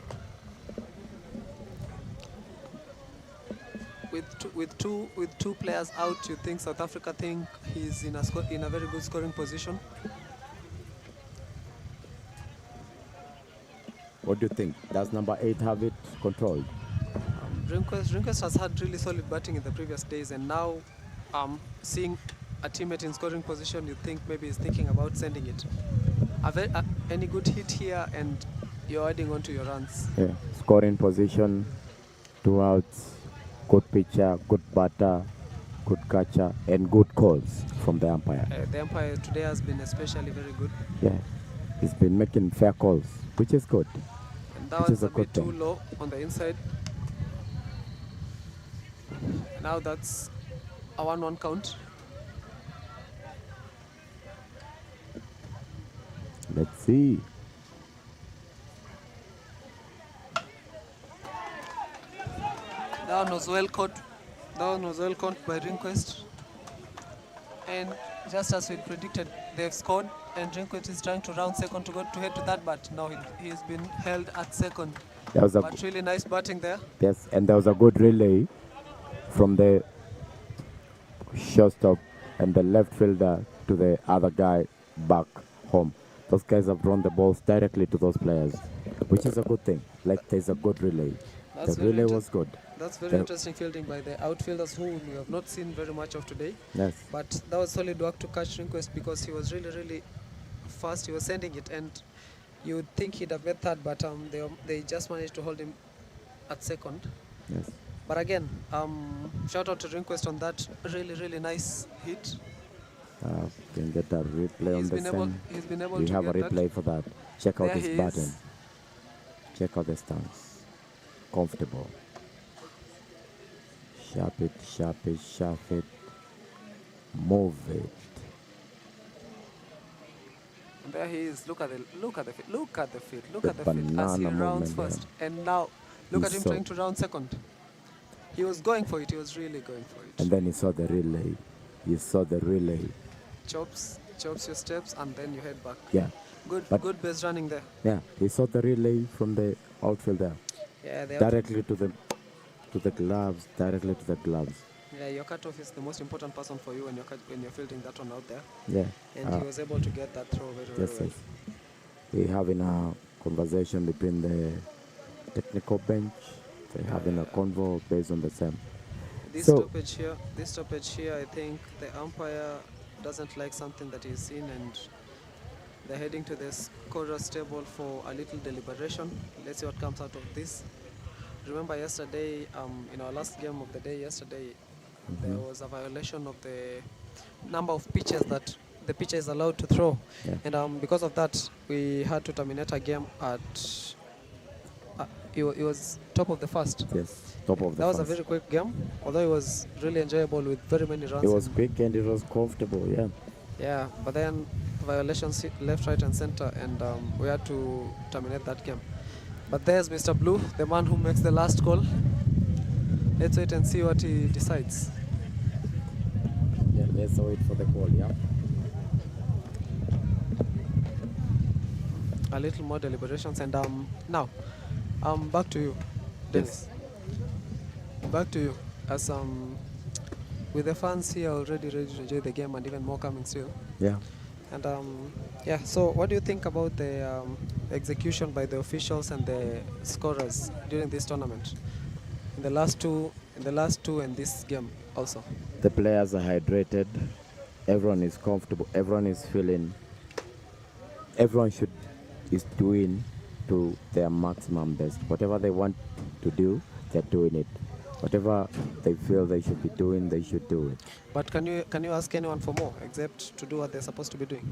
With two players out, you think South Africa think he's in a very good scoring position. What do you think? Does number 8 have it controlled? Rehnquist has had really solid batting in the previous days, and now seeing a teammate in scoring position, you think maybe he's thinking about sending it. Any good hit here, and you're adding on to your runs. Yeah, scoring position, 2 outs, good pitcher, good batter, good catcher, and good calls from the umpire. The umpire today has been especially very good. Yeah, he's been making fair calls, which is good. And that was a bit too low on the inside. Now that's a 1-1 count. Let's see. That one was well caught. By Rehnquist. And just as we predicted, they've scored, and Rehnquist is trying to round second to head to that, but no, he's been held at second. But really nice batting there. Yes, and there was a good relay from the shortstop and the left fielder to the other guy back home. Those guys have run the balls directly to those players, which is a good thing. Like, there's a good relay. The relay was good. That's very interesting fielding by the outfielders who we have not seen very much of today. Yes. But that was solid work to catch Rehnquist because he was really, really fast. He was sending it, and you would think he'd have made third, but they just managed to hold him at second. Yes. But again, shout out to Rehnquist on that really, really nice hit. Can get a replay on the scene. He's been able we to have a get replay that. for that. Check out There this button. Check out the stance. Comfortable. Sharp it. Move it. And there he is. Look at the feet. Look at the feet Banana as he rounds movement first. And now look at him saw. trying to round second. He was going for it. He was really going for it. And then he saw the relay. Chops your steps, and then you head back. Yeah. Good base running there. Yeah, he saw the relay from the outfield there. Yeah, Directly to the gloves. Yeah, your cutoff is the most important person for you when you're fielding that one out there. Yeah. And he was able to get that throw very, very Yes, well. yes. They're having a conversation between the technical bench. They're having a convo based on the same. This So- stoppage here, I think the umpire doesn't like something that he's seen, and they're heading to the scorer's table for a little deliberation. Let's see what comes out of this. Remember yesterday, in our last game of the day yesterday, there was a violation of the number of pitches that the pitcher is allowed to throw. Yeah. And because of that, we had to terminate a game at, it was top of the first. Yes, top of the That was a first. very quick game, although it was really enjoyable with very many runs. It was and- quick and it was comfortable, yeah. Yeah, but then violations left, right, and center, and we had to terminate that game. But there's Mr. Blue, the man who makes the last call. Let's wait and see what he decides. Yeah, let's wait for the call, yeah. A little more deliberations, and now, back to you, Dennis. Back to you, as with the fans here already ready to enjoy the game, and even more coming still. Yeah. And yeah, so what do you think about the execution by the officials and the scorers during this tournament? In the last two, and this game also. The players are hydrated. Everyone is comfortable. Everyone is feeling. Everyone is doing to their maximum best. Whatever they want to do, they're doing it. Whatever they feel they should be doing, they should do it. But can you ask anyone for more except to do what they're supposed to be doing?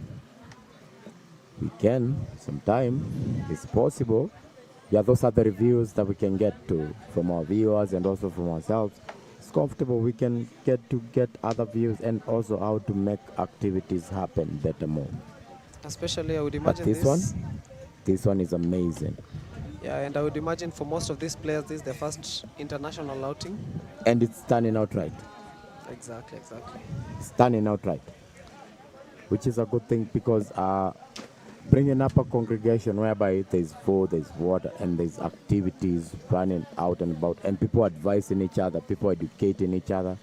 We can, sometime. It's possible. Yeah, those are the reviews that we can get to from our viewers and also from ourselves. It's comfortable. We can get other views and also how to make activities happen better more. Especially, I would But imagine this one is amazing. Yeah, and I would imagine for most of these players, this is their first international outing. And it's turning out right. Exactly. It's turning out right. Which is a good thing because bringing up a congregation whereby there's food, there's water, and there's activities running out and about, and people advising each other, people educating each other.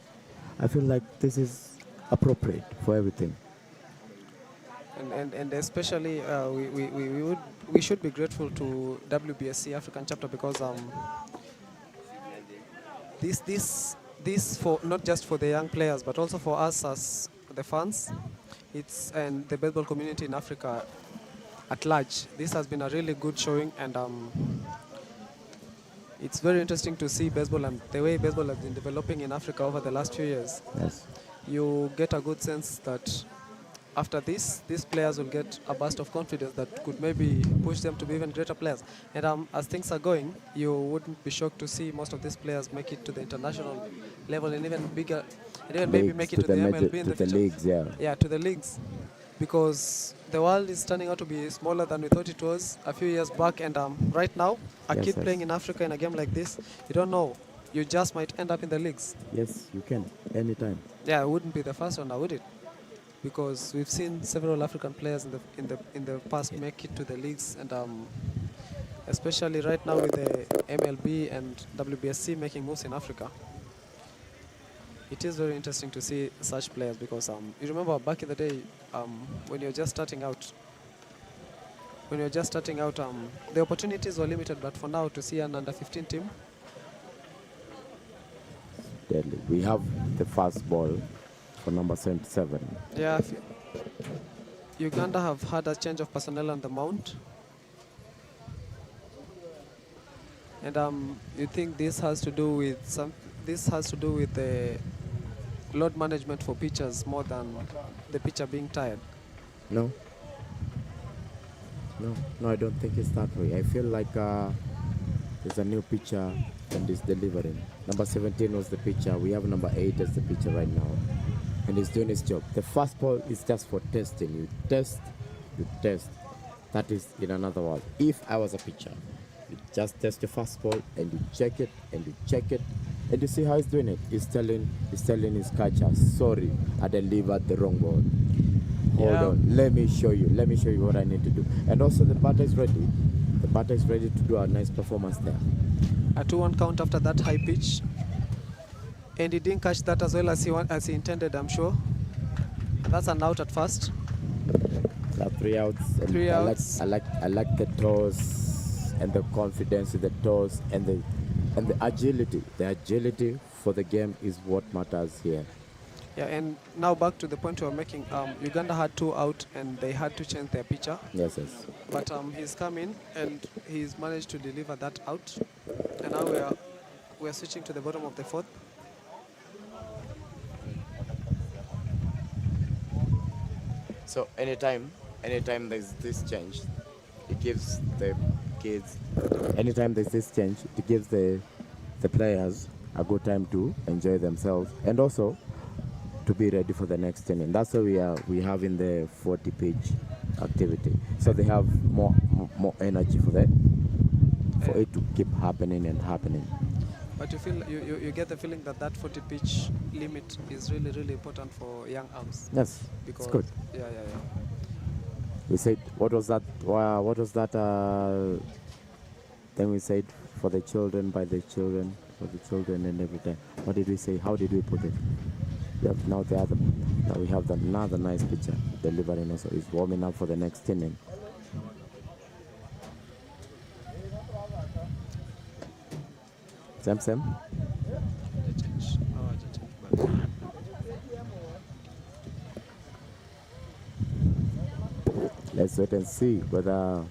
I feel like this is appropriate for everything. And especially we should be grateful to Wbsc African chapter because this for not just for the young players but also for us as the fans, and the baseball community in Africa at large. This has been a really good showing, and it's very interesting to see baseball and the way baseball has been developing in Africa over the last few years. Yes. You get a good sense that after this, these players will get a burst of confidence that could maybe push them to be even greater players. And as things are going, you wouldn't be shocked to see most of these players make it to the international level and even bigger, and even maybe make it to the MLB in the future. Leagues, yeah. Yeah, to the leagues. Because the world is turning out to be smaller than we thought it was a few years back. And right now, a kid playing in Africa in a game like this, you don't know. You just might end up in the leagues. Yes, you can, anytime. Yeah, it wouldn't be the first one, now would it? Because we've seen several African players in the past make it to the leagues, and especially right now with the MLB and WBSC making moves in Africa. It is very interesting to see such players because you remember back in the day when you're just starting out. The opportunities were limited, but for now to see an under-15 team. Deadly. We have the first ball for number 77. Yeah, Uganda have had a change of personnel on the mount. And you think this has to do with the load management for pitchers more than the pitcher being tired? No, I don't think it's that way. I feel like there's a new pitcher and he's delivering. Number 17 was the pitcher. We have number 8 as the pitcher right now. And he's doing his job. The first ball is just for testing. You test. That is in another world. If I was a pitcher, you just test the first ball and you check it and and you see how he's doing it. He's telling his catcher, sorry, I delivered the wrong ball. Hold on, let me show you what I need to do. And also the batter is ready. The batter is ready to do a nice performance there. A 2-1 count after that high pitch. And he didn't catch that as well as he intended, I'm sure. And that's an out at first. There are 3 outs. And 3 outs. I like the toss and the confidence in the toss and the agility. The agility for the game is what matters here. Yeah, and now back to the point we were making. Uganda had 2 out and they had to change their pitcher. Yes, yes. But he's come in and he's managed to deliver that out. And now we're switching to the bottom of the 4th. So anytime there's this change, it gives the kids. Anytime there's this change, it gives the players a good time to enjoy themselves and also to be ready for the next inning. That's why we have in the 40 pitch activity. So they have more energy for that, for it to keep happening and happening. But you feel you get the feeling that 40 pitch limit is really, really important for young arms. Yes, Because it's good. Yeah. We said, what was that? What was that? Then we said, for the children, by the children, for the children, and everything. What did we say? How did we put it? Now we have another nice pitcher delivering also. Is warming up for the next inning. Same. Let's wait and see whether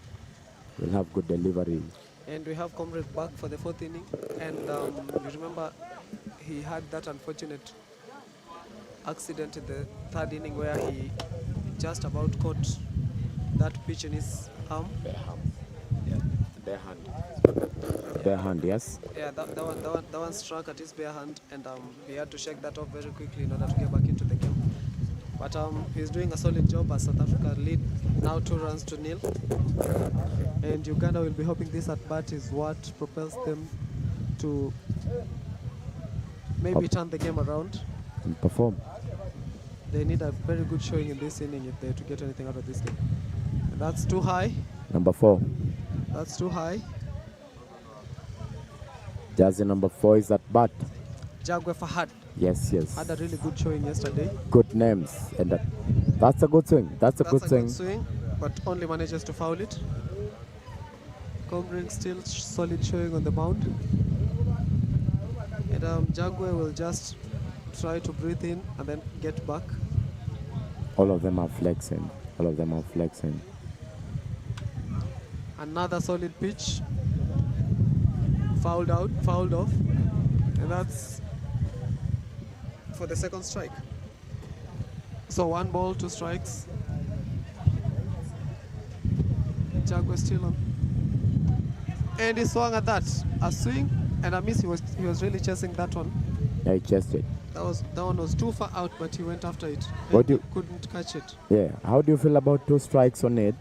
we'll have good delivery. And we have Comrade back for the 4th inning. And you remember he had that unfortunate accident in the 3rd inning where he just about caught that pitch in his arm. Bare hand. Bare hand, yes. Yeah, that one struck at his bare hand, and he had to shake that off very quickly in order to get back into the game. But he's doing a solid job as South Africa lead now 2-0. And Uganda will be hoping this at bat is what propels them to maybe turn the game around And perform. They need a very good showing in this inning if they're to get anything out of this game. And that's too high. Number 4. That's too high. Jersey number 4 is at bat. Jagwe Fahad Yes. had a really good showing yesterday. Good names. And that's a good swing. That's a good swing. Good swing, but only manages to foul it. Comring still solid showing on the mound. And Jagwe will just try to breathe in and then get back. All of them are flexing. Another solid pitch. Fouled off. And that's for the 2nd strike. So 1 ball, 2 strikes. Jagwe still on. And he swung at that. A swing and a miss. He was really chasing that one. Yeah, he chased it. That one was too far out, but he went after it. What And he couldn't catch it. Yeah. How do you feel about 2 strikes on it?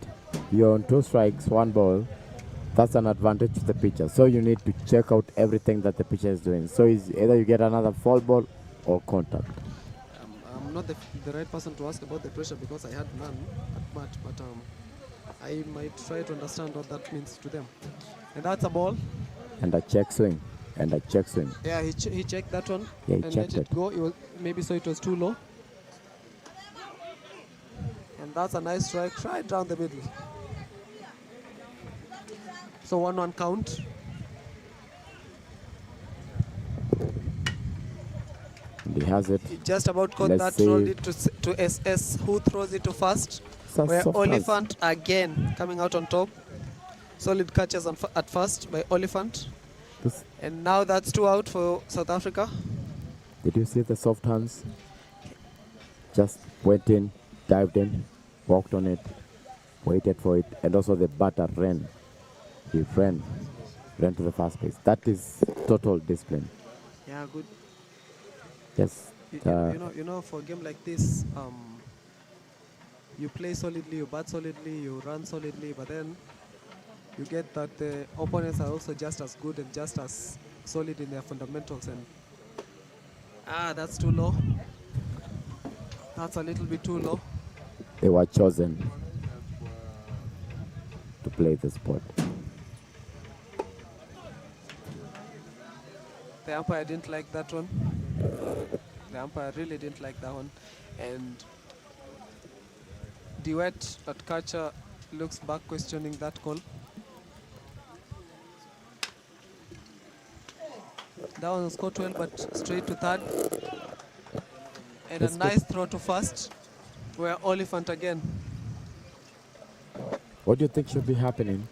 You're on 2 strikes, 1 ball. That's an advantage to the pitcher. So you need to check out everything that the pitcher is doing. So it's either you get another foul ball or contact. I'm not the right person to ask about the pressure because I had none at bat, but I might try to understand what that means to them. And that's a ball. And a check swing. Yeah, he checked that one. Yeah, he and checked let it. it go. Maybe so it was too low. And that's a nice strike right down the middle. So 1-1 count. And he has it. He just about caught Let's that, rolled see. it to SS, who throws it to first. So Where soft Oliphant again coming out on top. Solid catches at first by Oliphant. This- And now that's 2 out for South Africa. Did you see the soft hands? Just went in, dived in, walked on it, waited for it, and also the batter ran. He ran to the first base. That is total discipline. Yeah, good. Yes. You know, for a game like this, you play solidly, you bat solidly, you run solidly, but then you get that the opponents are also just as good and just as solid in their fundamentals. And that's too low. That's a little bit too low. They were chosen to play the sport. The umpire didn't like that one. The umpire really didn't like that one. And Duet at catcher looks back questioning that call. That one was caught well, but straight to third. And That's a good. nice throw to first, where Oliphant again. What do you think should be happening?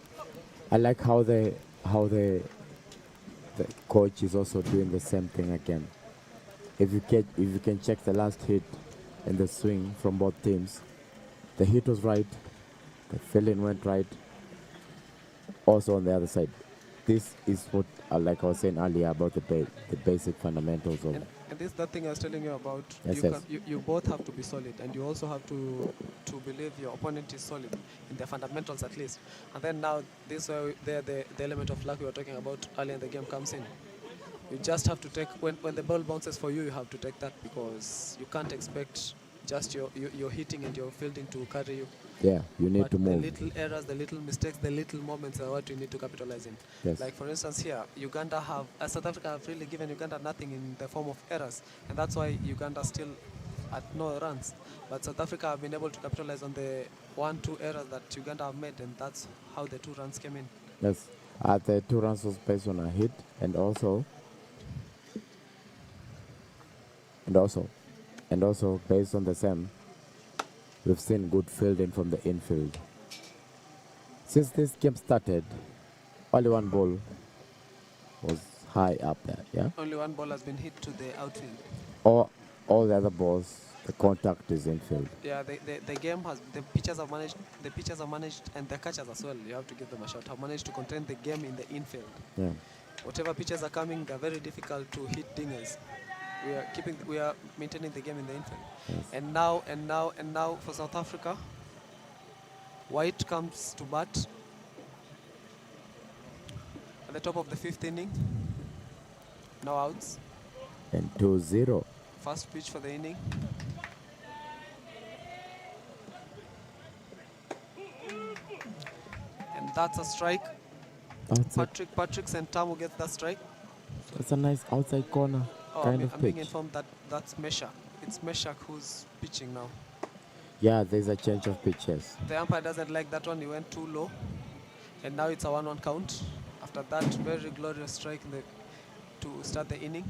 I like how the coach is also doing the same thing again. If you can check the last hit and the swing from both teams, the hit was right, the fill-in went right. Also on the other side, this is what like I was saying earlier about the basic fundamentals of. And this is that thing I was telling you about. Yes, You, yes. you both have to be solid, and you also have to believe your opponent is solid in the fundamentals at least. And then now this the element of luck we were talking about earlier in the game comes in. You just have to take when the ball bounces for you, you have to take that, because you can't expect just your hitting and your fielding to carry you. Yeah, you need But to the move. little errors, the little mistakes, the little moments are what you need to capitalize in. Yes. Like for instance here, South Africa have really given Uganda nothing in the form of errors, and that's why Uganda still at no runs. But South Africa have been able to capitalize on the 1-2 errors that Uganda have made, and that's how the 2 runs came in. Yes, the 2 runs was based on a hit, and also based on the same, we've seen good fielding from the infield. Since this game started, only one ball was high up there, yeah? Only one ball has been hit to the outfield. All the other balls, the contact is infield. Yeah, the game has, the pitchers have managed, and the catchers as well, you have to give them a shout, have managed to contain the game in the infield. Yeah. Whatever pitches are coming, they're very difficult to hit dingers. We are maintaining the game in the infield. Yes. And now for South Africa, White comes to bat at the top of the 5th inning. No outs. And 2-0. First pitch for the inning. And that's a strike. Patrick Sentamu gets that strike. That's a nice outside corner kind of I'm being pitch. informed that that's Meshach. It's Meshach who's pitching now. Yeah, there's a change of pitches. The umpire doesn't like that one. He went too low. And now it's a 1-1 count. After that very glorious strike to start the inning.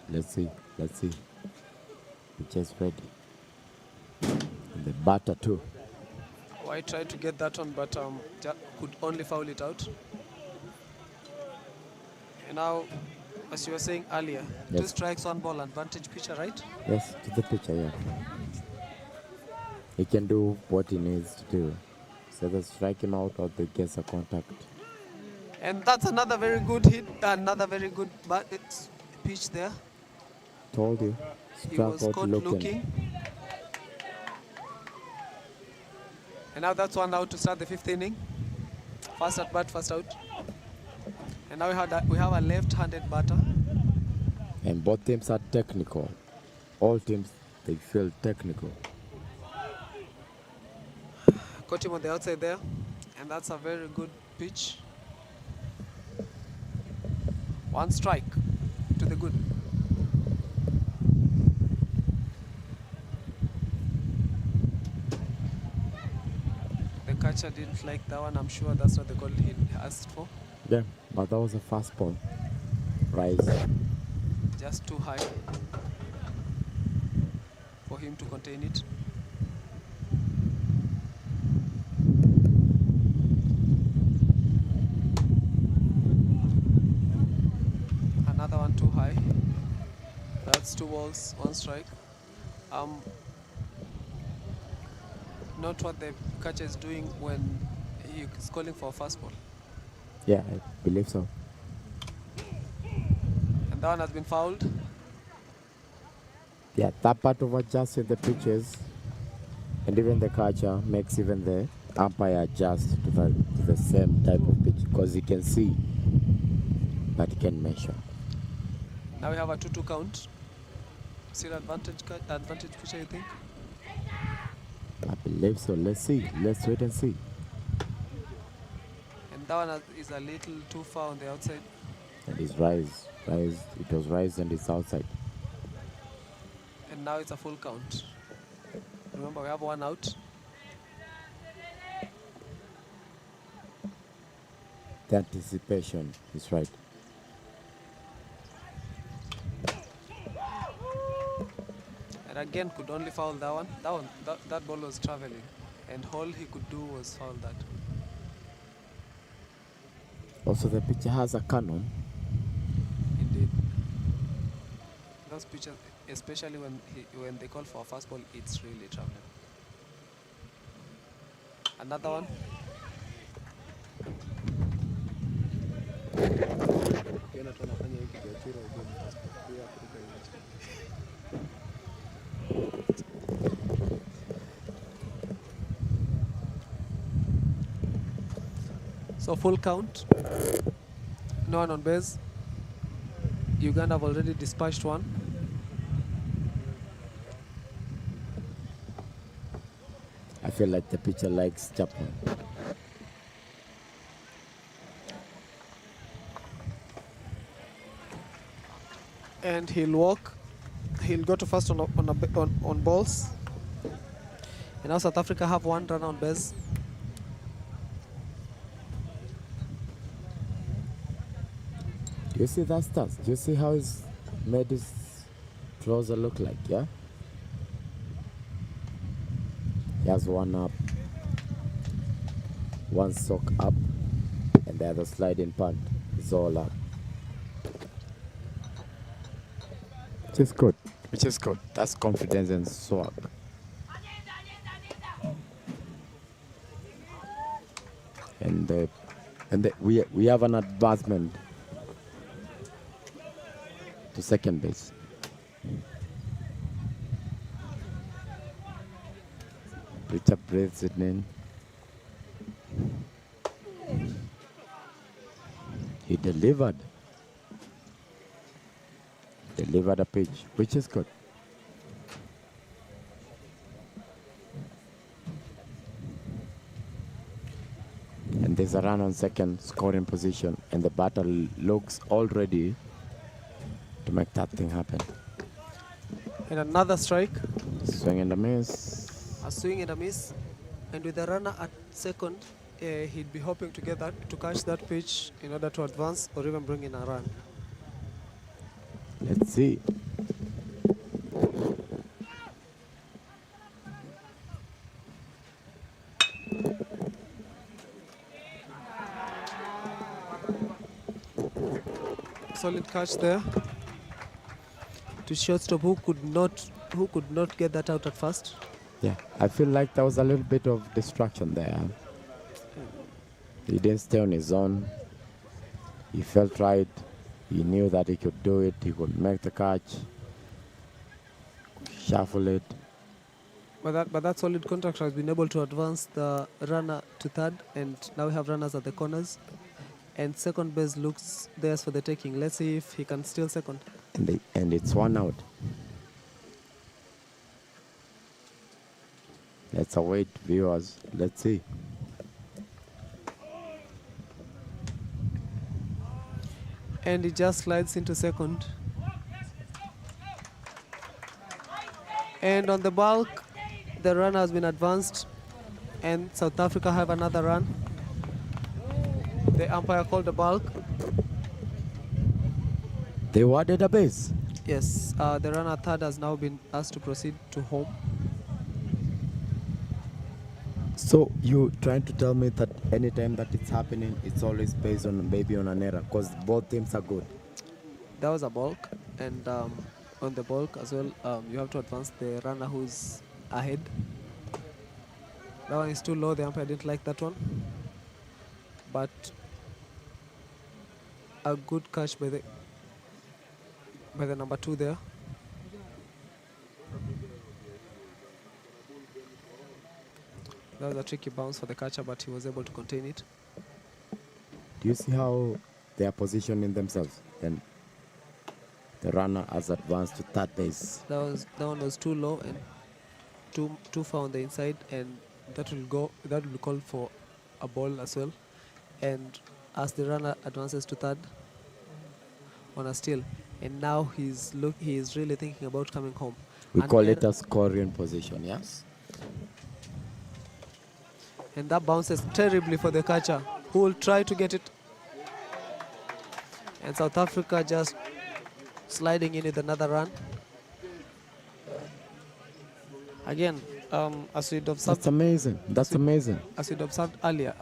Let's see. Pitches ready. And the batter too. White tried to get that one, but could only foul it out. And now, as you were saying earlier, Yes. 2 strikes, 1 ball, advantage pitcher, right? Yes, to the pitcher, yeah. He can do what he needs to do. So they strike him out or they get a contact. And that's another very good hit, another very good pitch there. Told you. He Struck was out caught looking. And now that's 1 out to start the 5th inning. First at bat, first out. And now we have a left-handed batter. And both teams are technical. All teams, they feel technical. Caught him on the outside there. And that's a very good pitch. 1 strike to the good. The catcher didn't like that one. I'm sure that's what the call he asked for. Yeah, but that was a fast ball. Rise. Just too high for him to contain it. Another one too high. That's 2 balls, 1 strike. Not what the catcher is doing when he's calling for a fastball. Yeah, I believe so. And that one has been fouled. Yeah, that part of adjusting the pitches and even the catcher makes even the umpire adjust to the same type of pitch because he can see but he can measure. Now we have a 2-2 count. Still advantage pitcher, you think? I believe so. Let's see. Let's wait and see. And that one is a little too far on the outside. And it's rise. It was rise and it's outside. And now it's a full count. Remember, we have one out. The anticipation is right. And again, could only foul that one. That ball was traveling. And all he could do was foul that. Also, the pitcher has a cannon. Indeed. Those pitches, especially when they call for a fastball, it's really traveling. Another one. So full count. No one on base. Uganda have already dispatched one. I feel like the pitcher likes Chapman. And he'll walk. He'll go to first on balls. And now South Africa have one run on base. Do you see that stance? Do you see how he's made his trouser look like, yeah? He has one up, one sock up, and the other sliding punt is all up. Which is good. Which is good. That's confidence and swag. And we have an advancement to second base. Pitcher breathes it in. He delivered a pitch, which is good. And there's a run on second, scoring position, and the batter looks all ready to make that thing happen. And another strike. Swing and a miss. A swing and a miss. And with the runner at second, he'd be hoping to catch that pitch in order to advance or even bring in a run. Let's see. Solid catch there to shortstop who could not get that out at first. Yeah, I feel like there was a little bit of distraction there. He didn't stay on his own. He felt right. He knew that he could do it. He could make the catch, shuffle it. But that solid contact has been able to advance the runner to third, and now we have runners at the corners. And second base looks theirs for the taking. Let's see if he can steal second. And it's one out. Let's await, viewers. Let's see. And he just slides into second. And on the bulk, the runner has been advanced, and South Africa have another run. The umpire called the bulk. They wanted a base. Yes, the runner third has now been asked to proceed to home. So you trying to tell me that anytime that it's happening, it's always based on maybe on an error, because both teams are good. That was a bulk, and on the bulk as well, you have to advance the runner who's ahead. That one is too low. The umpire didn't like that one, but a good catch by the number 2 there. That was a tricky bounce for the catcher, but he was able to contain it. Do you see how they are positioning themselves? And the runner has advanced to third base. That one was too low and too far on the inside, and that will call for a ball as well. And as the runner advances to third, on a steal, and now he is really thinking about coming home. We And call it a scoring position, yes? And that bounces terribly for the catcher, who will try to get it. And South Africa just sliding in with another run. Again, as we'd observed, That's amazing. That's amazing. as we'd observed earlier,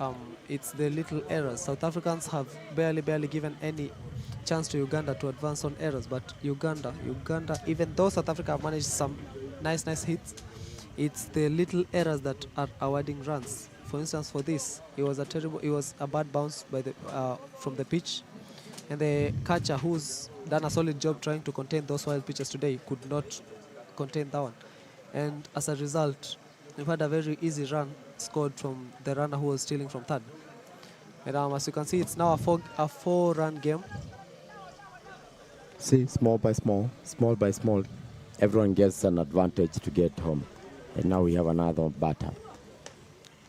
it's the little errors. South Africans have barely given any chance to Uganda to advance on errors, but Uganda, even though South Africa have managed some nice hits, it's the little errors that are awarding runs. For instance, for this, it was a bad bounce by the from the pitch, and the catcher, who's done a solid job trying to contain those wild pitches today, could not contain that one. And as a result, we've had a very easy run scored from the runner who was stealing from third. And as you can see, it's now a four-run game. See, small by small, everyone gets an advantage to get home. And now we have another batter.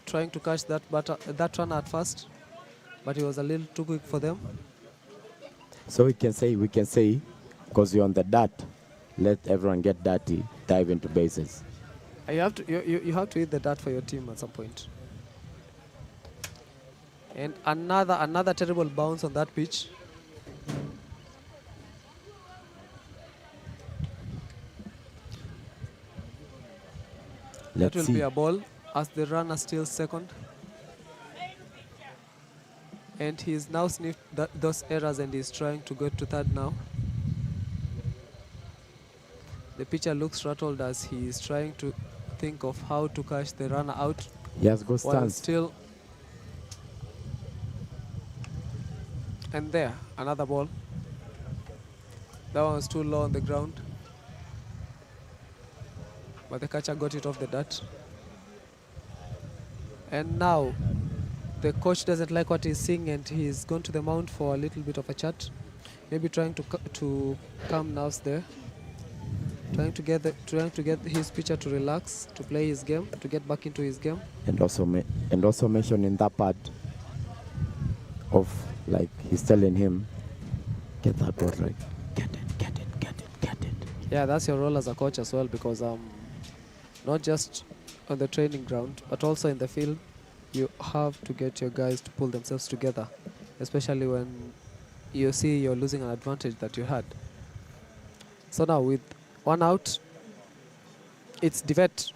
Trying to catch that runner at first, but he was a little too quick for them. So we can say, because you're on the dart, let everyone get dirty, dive into bases. You have to hit the dart for your team at some point. And another terrible bounce on that pitch. That will be a ball as the runner steals second. And he's now sniffed those errors and he's trying to go to third now. The pitcher looks rattled as he is trying to think of how to catch the runner out. Yes, go stand. Still. And there, another ball. That one was too low on the ground, but the catcher got it off the dart. And now the coach doesn't like what he's seeing and he's gone to the mound for a little bit of a chat, maybe trying to calm nerves there, trying to get his pitcher to relax, to play his game, to get back into his game. And also mentioning that part of, like, he's telling him, get that ball right, get it. Yeah, that's your role as a coach as well, because not just on the training ground, but also in the field, you have to get your guys to pull themselves together, especially when you see you're losing an advantage that you had. So now with one out, it's Devet,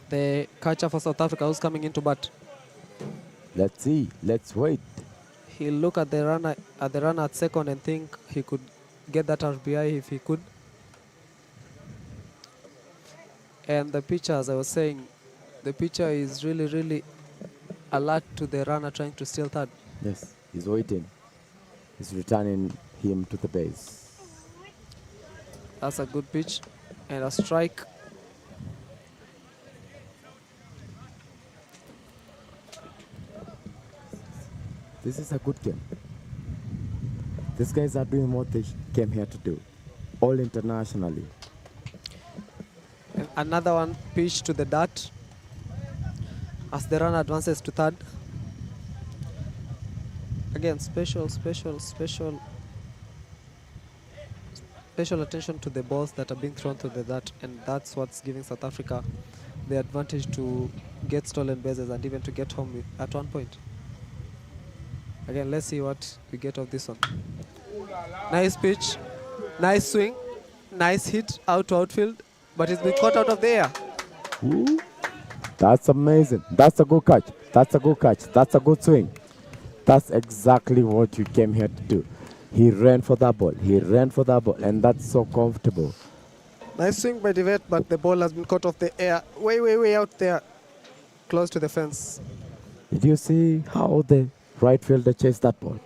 the catcher for South Africa, who's coming into bat. Let's see, let's wait. He'll look at the runner at second and think he could get that RBI if he could. And the pitcher, as I was saying, the pitcher is really alert to the runner trying to steal third. Yes, he's waiting. He's returning him to the base. That's a good pitch and a strike. This is a good game. These guys are doing what they came here to do, all internationally. And another one pitch to the dart as the runner advances to third. Again, special attention to the balls that are being thrown to the dart, and that's what's giving South Africa the advantage to get stolen bases and even to get home at one point. Again, let's see what we get of this one. Nice pitch, nice swing, nice hit out to outfield, but it's been caught out of the air. Ooh, that's amazing. That's a good catch. That's a good catch. That's a good swing. That's exactly what you came here to do. He ran for that ball. And that's so comfortable. Nice swing by Devet, but the ball has been caught off the air, way out there, close to the fence. Did you see how the right fielder chased that ball?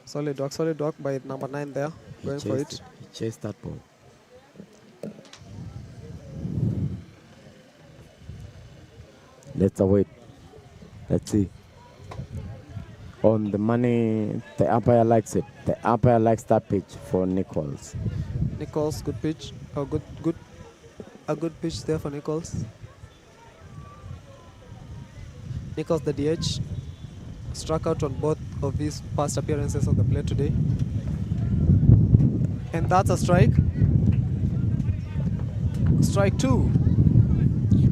Solid work by number 9 there, going for it. He chased that ball. Let's await. Let's see. On the money, the umpire likes it. The umpire likes that pitch for Nichols. Nichols, good pitch. A good pitch there for Nichols. Nichols, the DH, struck out on both of his past appearances on the plate today. And that's a strike. Strike 2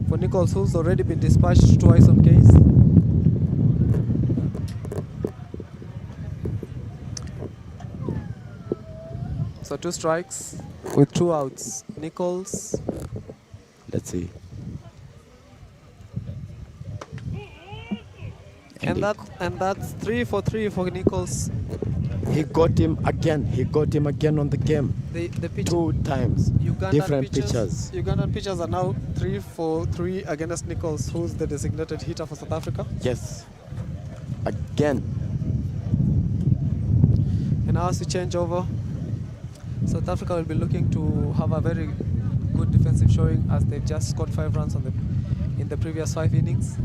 for Nichols, who's already been dispatched twice on case. So 2 strikes with 2 outs. Nichols. Let's see. And that's 3 for 3 for Nichols. He got him again. He got him again on the game. The pitch, 2 times. Different pitchers. Ugandan pitchers are now 3 for 3 against Nichols, who's the designated hitter for South Africa. Yes. Again. And now as we change over, South Africa will be looking to have a very good defensive showing, as they've just scored 5 runs in the previous 5 innings.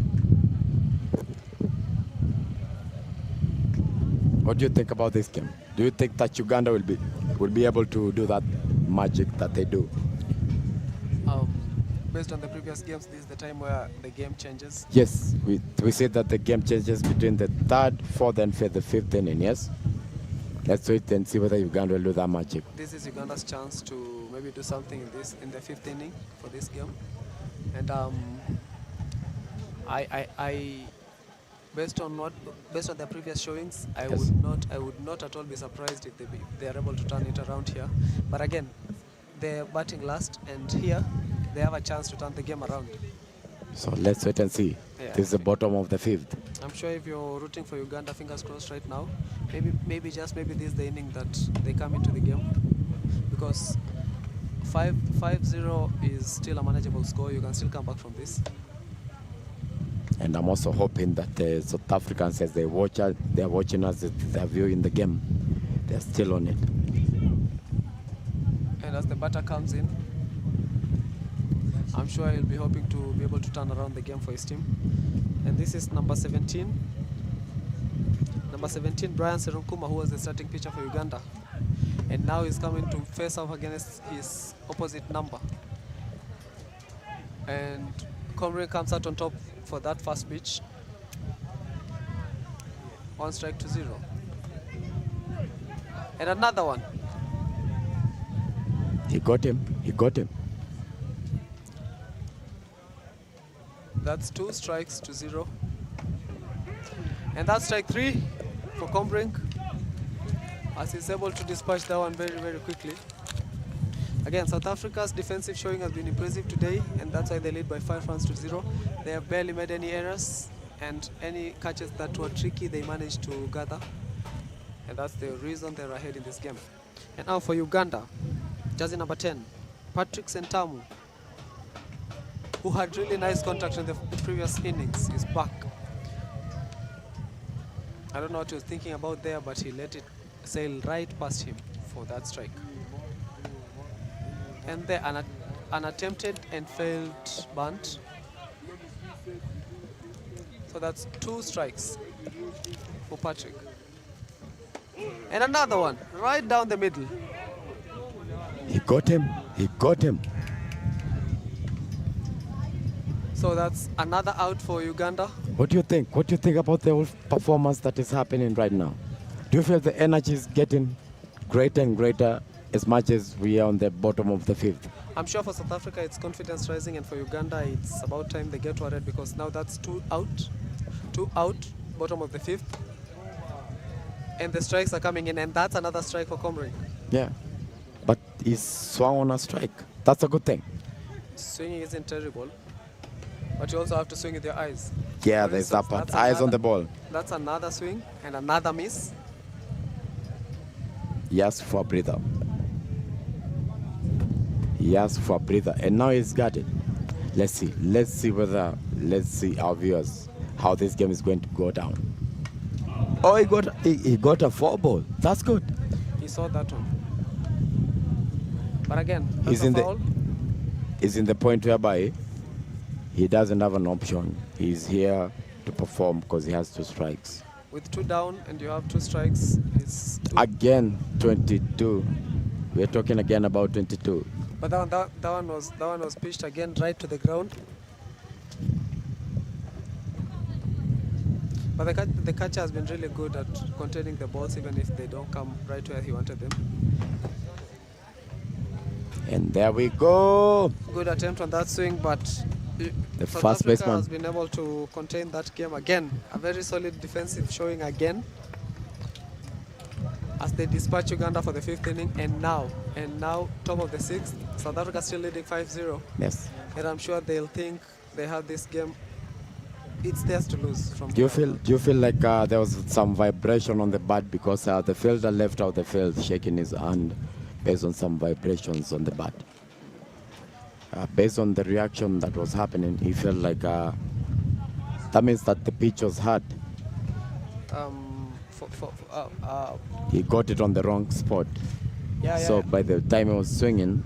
What do you think about this game? Do you think that Uganda will be able to do that magic that they do? Based on the previous games, this is the time where the game changes. Yes, we see that the game changes between the 3rd, 4th, and 5th, the 5th inning. Yes. Let's wait and see whether Uganda will do that magic. This is Uganda's chance to maybe do something in the 5th inning for this game, and based on their previous showings, I would not at all be surprised if they are able to turn it around here. But again, they're batting last, and here they have a chance to turn the game around. So let's wait and see. Yeah, this is the bottom of the 5th. I'm sure if you're rooting for Uganda, fingers crossed right now. Maybe this is the inning that they come into the game, because 5-0 is still a manageable score. You can still come back from this. And I'm also hoping that the South Africans, as they're watching us, they're viewing the game, they're still on it. And as the batter comes in, I'm sure he'll be hoping to be able to turn around the game for his team. And this is number 17. Number 17, Brian Serunkuma, who was the starting pitcher for Uganda. And now he's coming to face off against his opposite number. And Comrie comes out on top for that first pitch. 1 strike to 0. And another one. He got him. He got him. That's 2 strikes to 0. And that's strike 3 for Combrink, as he's able to dispatch that one very, very quickly. Again, South Africa's defensive showing has been impressive today, and that's why they lead by 5 runs to 0. They have barely made any errors, and any catches that were tricky, they managed to gather. And that's the reason they're ahead in this game. And now for Uganda, jersey number 10, Patrick Sentamu, who had really nice contact in the previous innings, is back. I don't know what he was thinking about there, but he let it sail right past him for that strike. And there, an attempted and failed bunt. So that's 2 strikes for Patrick. And another one, right down the middle. He got him. He got him. So that's another out for Uganda. What do you think? What do you think about the whole performance that is happening right now? Do you feel the energy is getting greater and greater as much as we are on the bottom of the 5th? I'm sure for South Africa it's confidence rising, and for Uganda it's about time they get worried, because now that's 2 out, bottom of the 5th. And the strikes are coming in, and that's another strike for Comrie. Yeah, but he's swung on a strike. That's a good thing. Swinging isn't terrible, but you also have to swing with your eyes. Yeah, there's that part. Eyes on the ball. That's another swing and another miss. He asked for a breather. He asked for a breather, and now he's got it. Let's see. Let's see our viewers how this game is going to go down. Oh, he got a 4 ball. That's good. He saw that one. But again, he's in the point whereby he doesn't have an option. He's here to perform because he has 2 strikes. With 2 down and you have 2 strikes, it's again 22. We're talking again about 22. But that one was pitched again right to the ground. But the catcher has been really good at containing the balls, even if they don't come right where he wanted them. And there we go. Good attempt on that swing, but The South first Africa baseman. has been able to contain that game again. A very solid defensive showing again as they dispatch Uganda for the 5th inning. And now, top of the 6th, South Africa still leading 5-0. Yes. And I'm sure they'll think they have this game. It's theirs to lose from Do you here. feel like there was some vibration on the bat because the fielder left out the field shaking his hand based on some vibrations on the bat? Based on the reaction that was happening, he felt like that means that the pitch was hard. He got it on the wrong spot. So by the time he was swinging,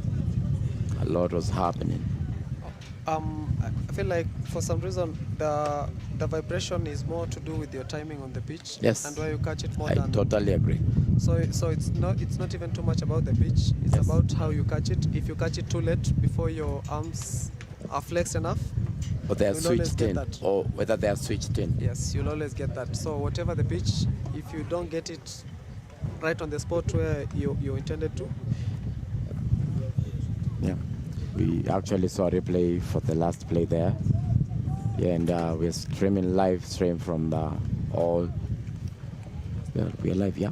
a lot was happening. I feel like for some reason the vibration is more to do with your timing on the pitch. Yes. And where you catch it more I than. totally agree. So it's not even too much about the pitch. It's Yes. about how you catch it. If you catch it too late before your arms are flexed enough, Or they are you'll always switched get in, that. or whether they are switched in. Yes, you'll always get that. So whatever the pitch, if you don't get it right on the spot where you intended to. Yeah, we actually saw a replay for the last play there. Yeah, and we're streaming live stream from the all. Yeah, we're live, yeah,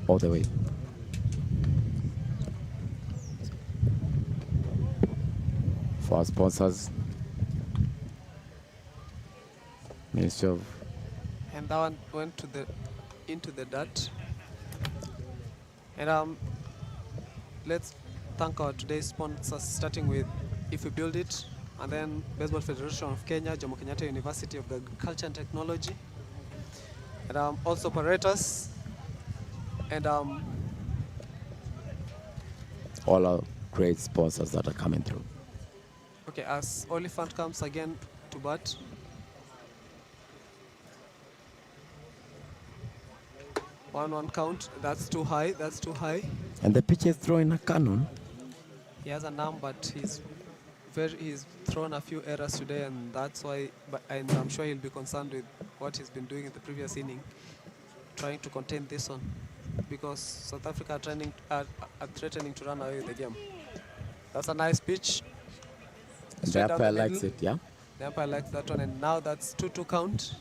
all the way. For our sponsors, Ministry of. And that one went into the dirt. And let's thank our today's sponsors, starting with If We Build It, and then Baseball Federation of Kenya, Jomo Kenyatta University of Agriculture and Technology, and also operators, and All our great sponsors that are coming through. okay, as Oliphant comes again to bat. One count. That's too high. That's too high. And the pitcher is throwing a cannon. He has an arm, but he's thrown a few errors today, and that's why. And I'm sure he'll be concerned with what he's been doing in the previous inning, trying to contain this one, because South Africa are threatening to run away with the game. That's a nice pitch. The Straight down umpire the likes middle. it, yeah. The umpire likes that one, and now that's 2-2 count.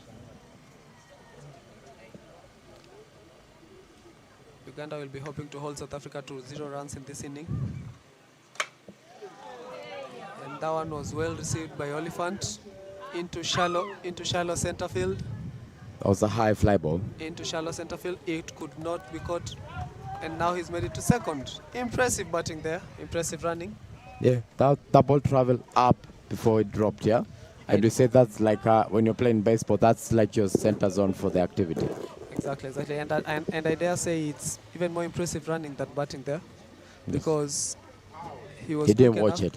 Uganda will be hoping to hold South Africa to 0 runs in this inning. And that one was well received by Oliphant into shallow center field. That was a high fly ball. Into shallow center field. It could not be caught. And now he's made it to second. Impressive batting there. Impressive running. Yeah, that ball traveled up before it dropped, yeah? And you say that's like when you're playing baseball, that's like your center zone for the activity. Exactly. And I dare say it's even more impressive running than batting there, because he didn't watch it.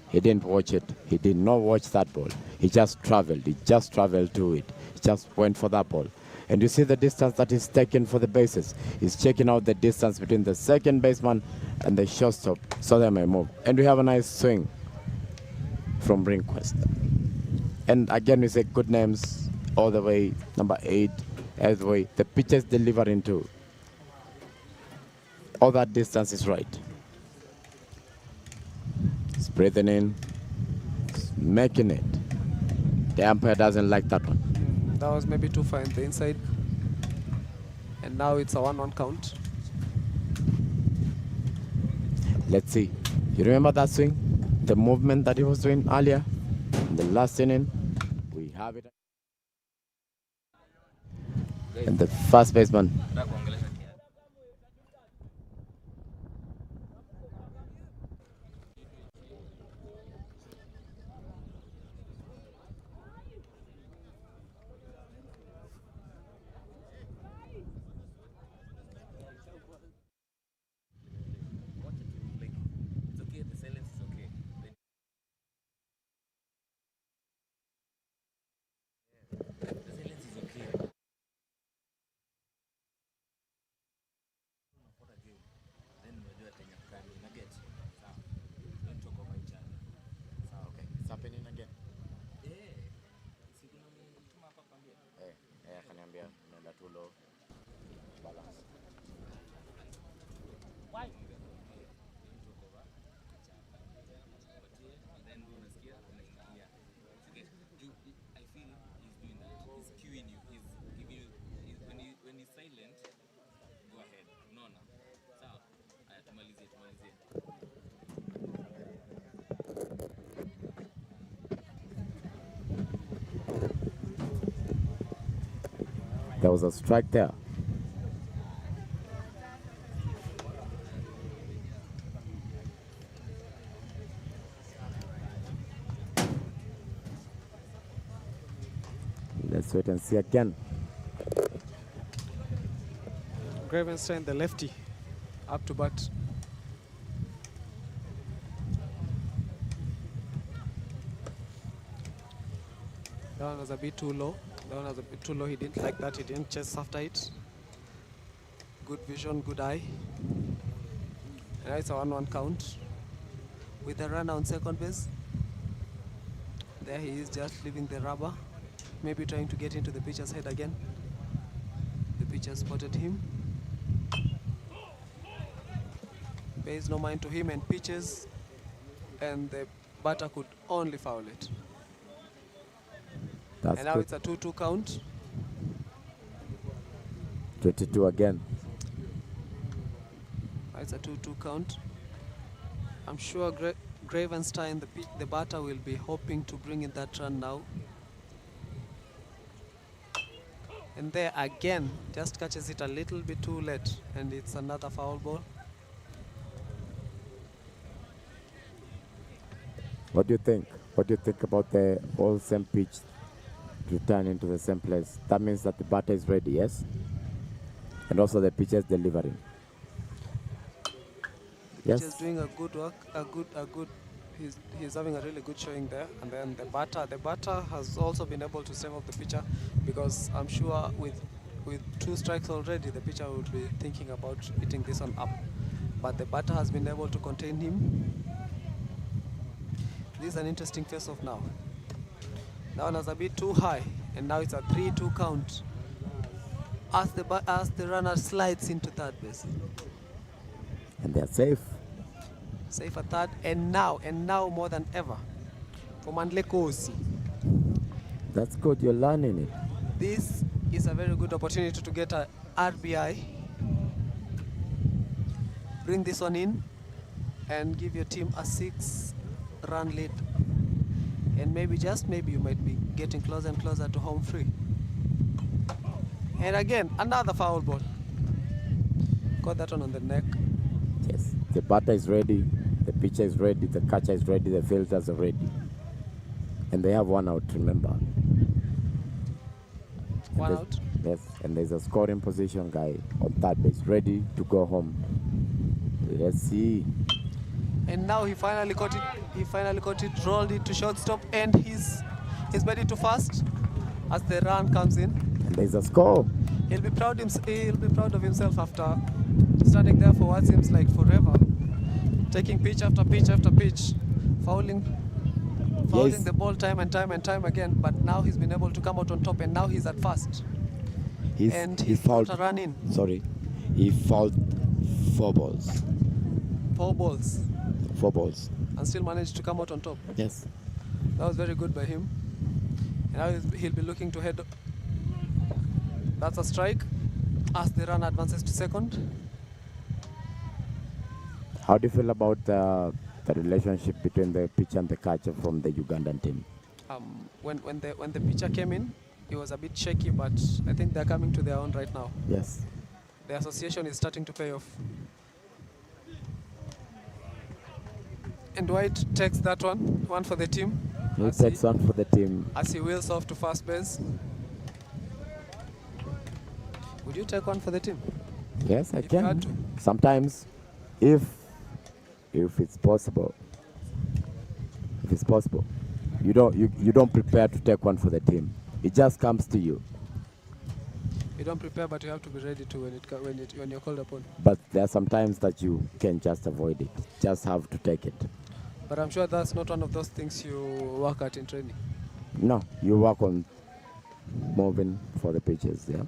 He didn't watch it. He did not watch that ball. He just traveled. He just traveled to it. He just went for that ball. And you see the distance that he's taken for the bases. He's checking out the distance between the second baseman and the shortstop so they may move. And we have a nice swing from Ringquest. And again, we say good names all the way. Number 8, all the way. The pitches delivering too. All that distance is right. It's breathing in. It's making it. The umpire doesn't like that one. That was maybe too far in the inside. And now it's a 1-1 count. Let's see. You remember that swing? The movement that he was doing earlier? In the last inning? We have it. And the first baseman. There was a strike there. Let's wait and see again. Gravenstein, the lefty, up to bat. That one was a bit too low. That one was a bit too low. He didn't like that. He didn't chase after it. Good vision, good eye. And now it's a 1-1 count. With a runner on second base. There he is, just leaving the rubber. Maybe trying to get into the pitcher's head again. The pitcher spotted him. Pays no mind to him and pitches. And the batter could only foul it. That's and now good. it's a 2-2 count. 22 again. It's a 2-2 count. I'm sure Gravenstein, the batter, will be hoping to bring in that run now. And there again, just catches it a little bit too late, and it's another foul ball. What do you think? What do you think about the all same pitch return into the same place? That means that the batter is ready, yes? And also the pitcher is delivering. Yes. Just doing a good work, he's having a really good showing there. And then the batter has also been able to save off the pitcher, because I'm sure with 2 strikes already, the pitcher would be thinking about hitting this one up. But the batter has been able to contain him. This is an interesting face-off now. That one was a bit too high, and now it's a 3-2 count. As the runner slides into third base. And they're safe. Safe at third, and now more than ever, for Mandle Kosi. That's good, you're learning it. This is a very good opportunity to get a RBI. Bring this one in and give your team a 6-run lead. And maybe, just maybe, you might be getting closer and closer to home free. And again, another foul ball. Got that one on the neck. Yes, the batter is ready, the pitcher is ready, the catcher is ready, the fielders are ready. And they have 1 out, remember. One out? Yes, and there's a scoring position guy on third base, ready to go home. Let's see. And now he finally caught it. He finally caught it, rolled it to shortstop, and he's ready to first as the run comes in. And there's a score. He'll be proud of himself after standing there for what seems like forever, taking pitch after pitch after pitch, fouling Yes. the ball time and time again. But now he's been able to come out on top, and now he's at first. He He's fouled. got a run in. Sorry, he fouled 4 balls. 4 balls, 4 balls. and still managed to come out on top. Yes. That was very good by him. And now he'll be looking to head. That's a strike as the run advances to second. How do you feel about the relationship between the pitcher and the catcher from the Ugandan team? When the pitcher came in, it was a bit shaky, but I think they're coming to their own right now. Yes. The association is starting to pay off. And White takes that one for the team. He takes one for the team. As he wheels off to first base. Would you take one for the team? Yes, I If you can. had to. Sometimes, if it's possible, you don't prepare to take one for the team. It just comes to you. You don't prepare, but you have to be ready to when you're called upon. But there are some times that you can just avoid it. Just have to take it. But I'm sure that's not one of those things you work at in training. No, you work on moving for the pitches, yeah.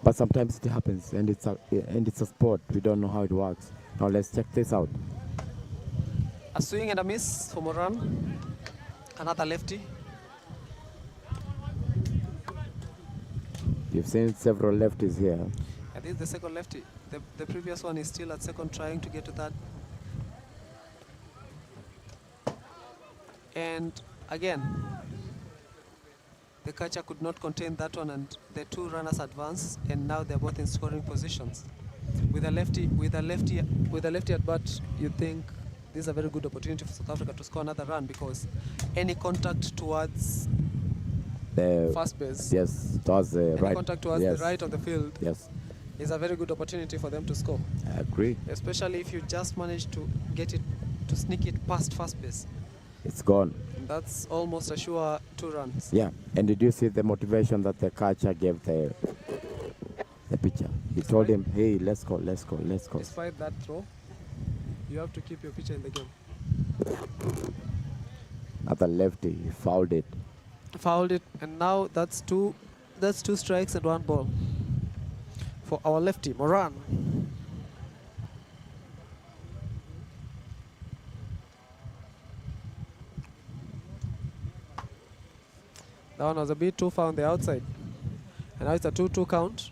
But sometimes it happens, and it's a sport. We don't know how it works. Now let's check this out. A swing and a miss for Moran. Another lefty. You've seen several lefties here. And this is the second lefty. The previous one is still at second, trying to get to third. And again, the catcher could not contain that one, and the two runners advanced, and now they're both in scoring positions. With a lefty at bat, you think this is a very good opportunity for South Africa to score another run, because any contact towards The first base, yes, towards the any right. contact towards yes. the right of the field Yes, is a very good opportunity for them to score. I agree. Especially if you just manage to get it, to sneak it past first base. It's gone. That's almost a sure 2 runs. Yeah. And did you see the motivation that the catcher gave the pitcher? He told him, "Hey, let's go, let's go, let's go." Despite that throw, you have to keep your pitcher in the game. Another lefty, he fouled it. Fouled it, and now that's two strikes and 1 ball for our lefty, Moran. That one was a bit too far on the outside. And now it's a 2-2 count.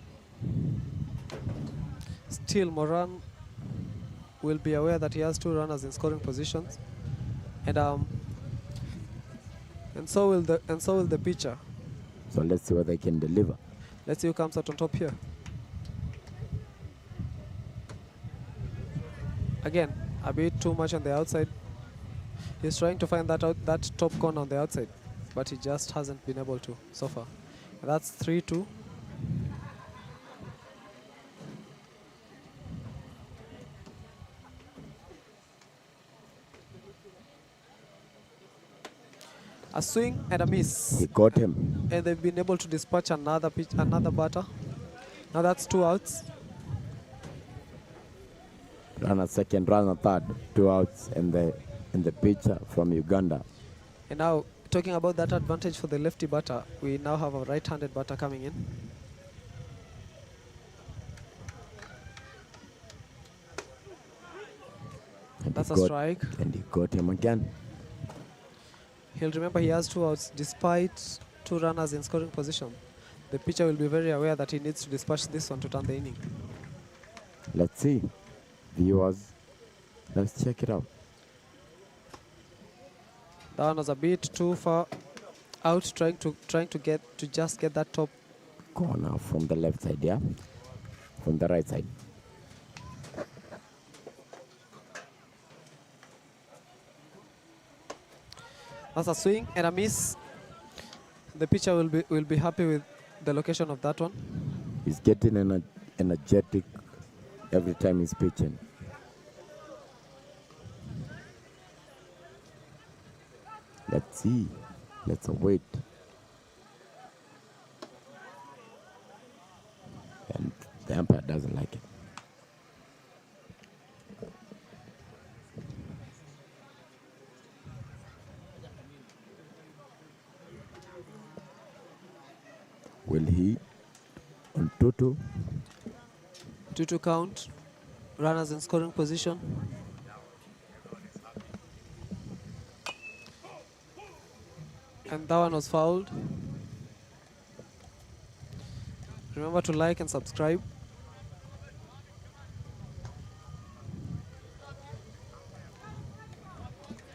Still, Moran will be aware that he has 2 runners in scoring positions. And so will the pitcher. So let's see what they can deliver. Let's see who comes out on top here. Again, a bit too much on the outside. He's trying to find that top corner on the outside, but he just hasn't been able to so far. And that's 3-2. A swing and a miss. He got him. And they've been able to dispatch another batter. Now that's 2 outs. Runner second, runner third, 2 outs, and the pitcher from Uganda. And now, talking about that advantage for the lefty batter, we now have a right-handed batter coming in. That's a strike. And he got him again. He'll remember he has 2 outs despite 2 runners in scoring position. The pitcher will be very aware that he needs to dispatch this one to turn the inning. Let's see. Viewers, let's check it out. That one was a bit too far out, trying to just get that top Corner from the left side, yeah? From the right side. That's a swing and a miss. The pitcher will be happy with the location of that one. He's getting energetic every time he's pitching. Let's see. Let's wait. And the umpire doesn't like it. Will he on 2-2? 2-2 count. Runners in scoring position. And that one was fouled. Remember to like and subscribe.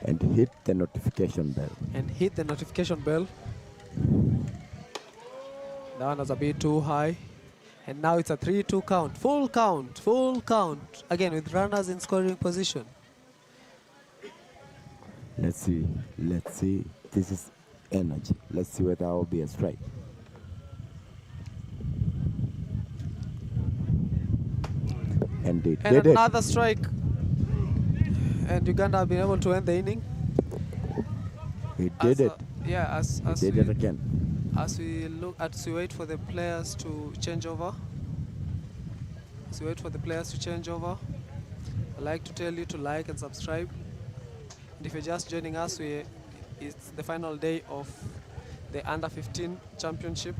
And hit the notification bell. And hit the notification bell. That one was a bit too high. And now it's a 3-2 count. Full count. Full count. Again with runners in scoring position. Let's see. Let's see. This is energy. Let's see whether there will be a strike. And they And did it. another strike. And Uganda have been able to end the inning. He did it. Yeah, as He did it again. As we wait for the players to change over. As we wait for the players to change over, I'd like to tell you to like and subscribe. And if you're just joining us, it's the final day of the Under-15 Championship.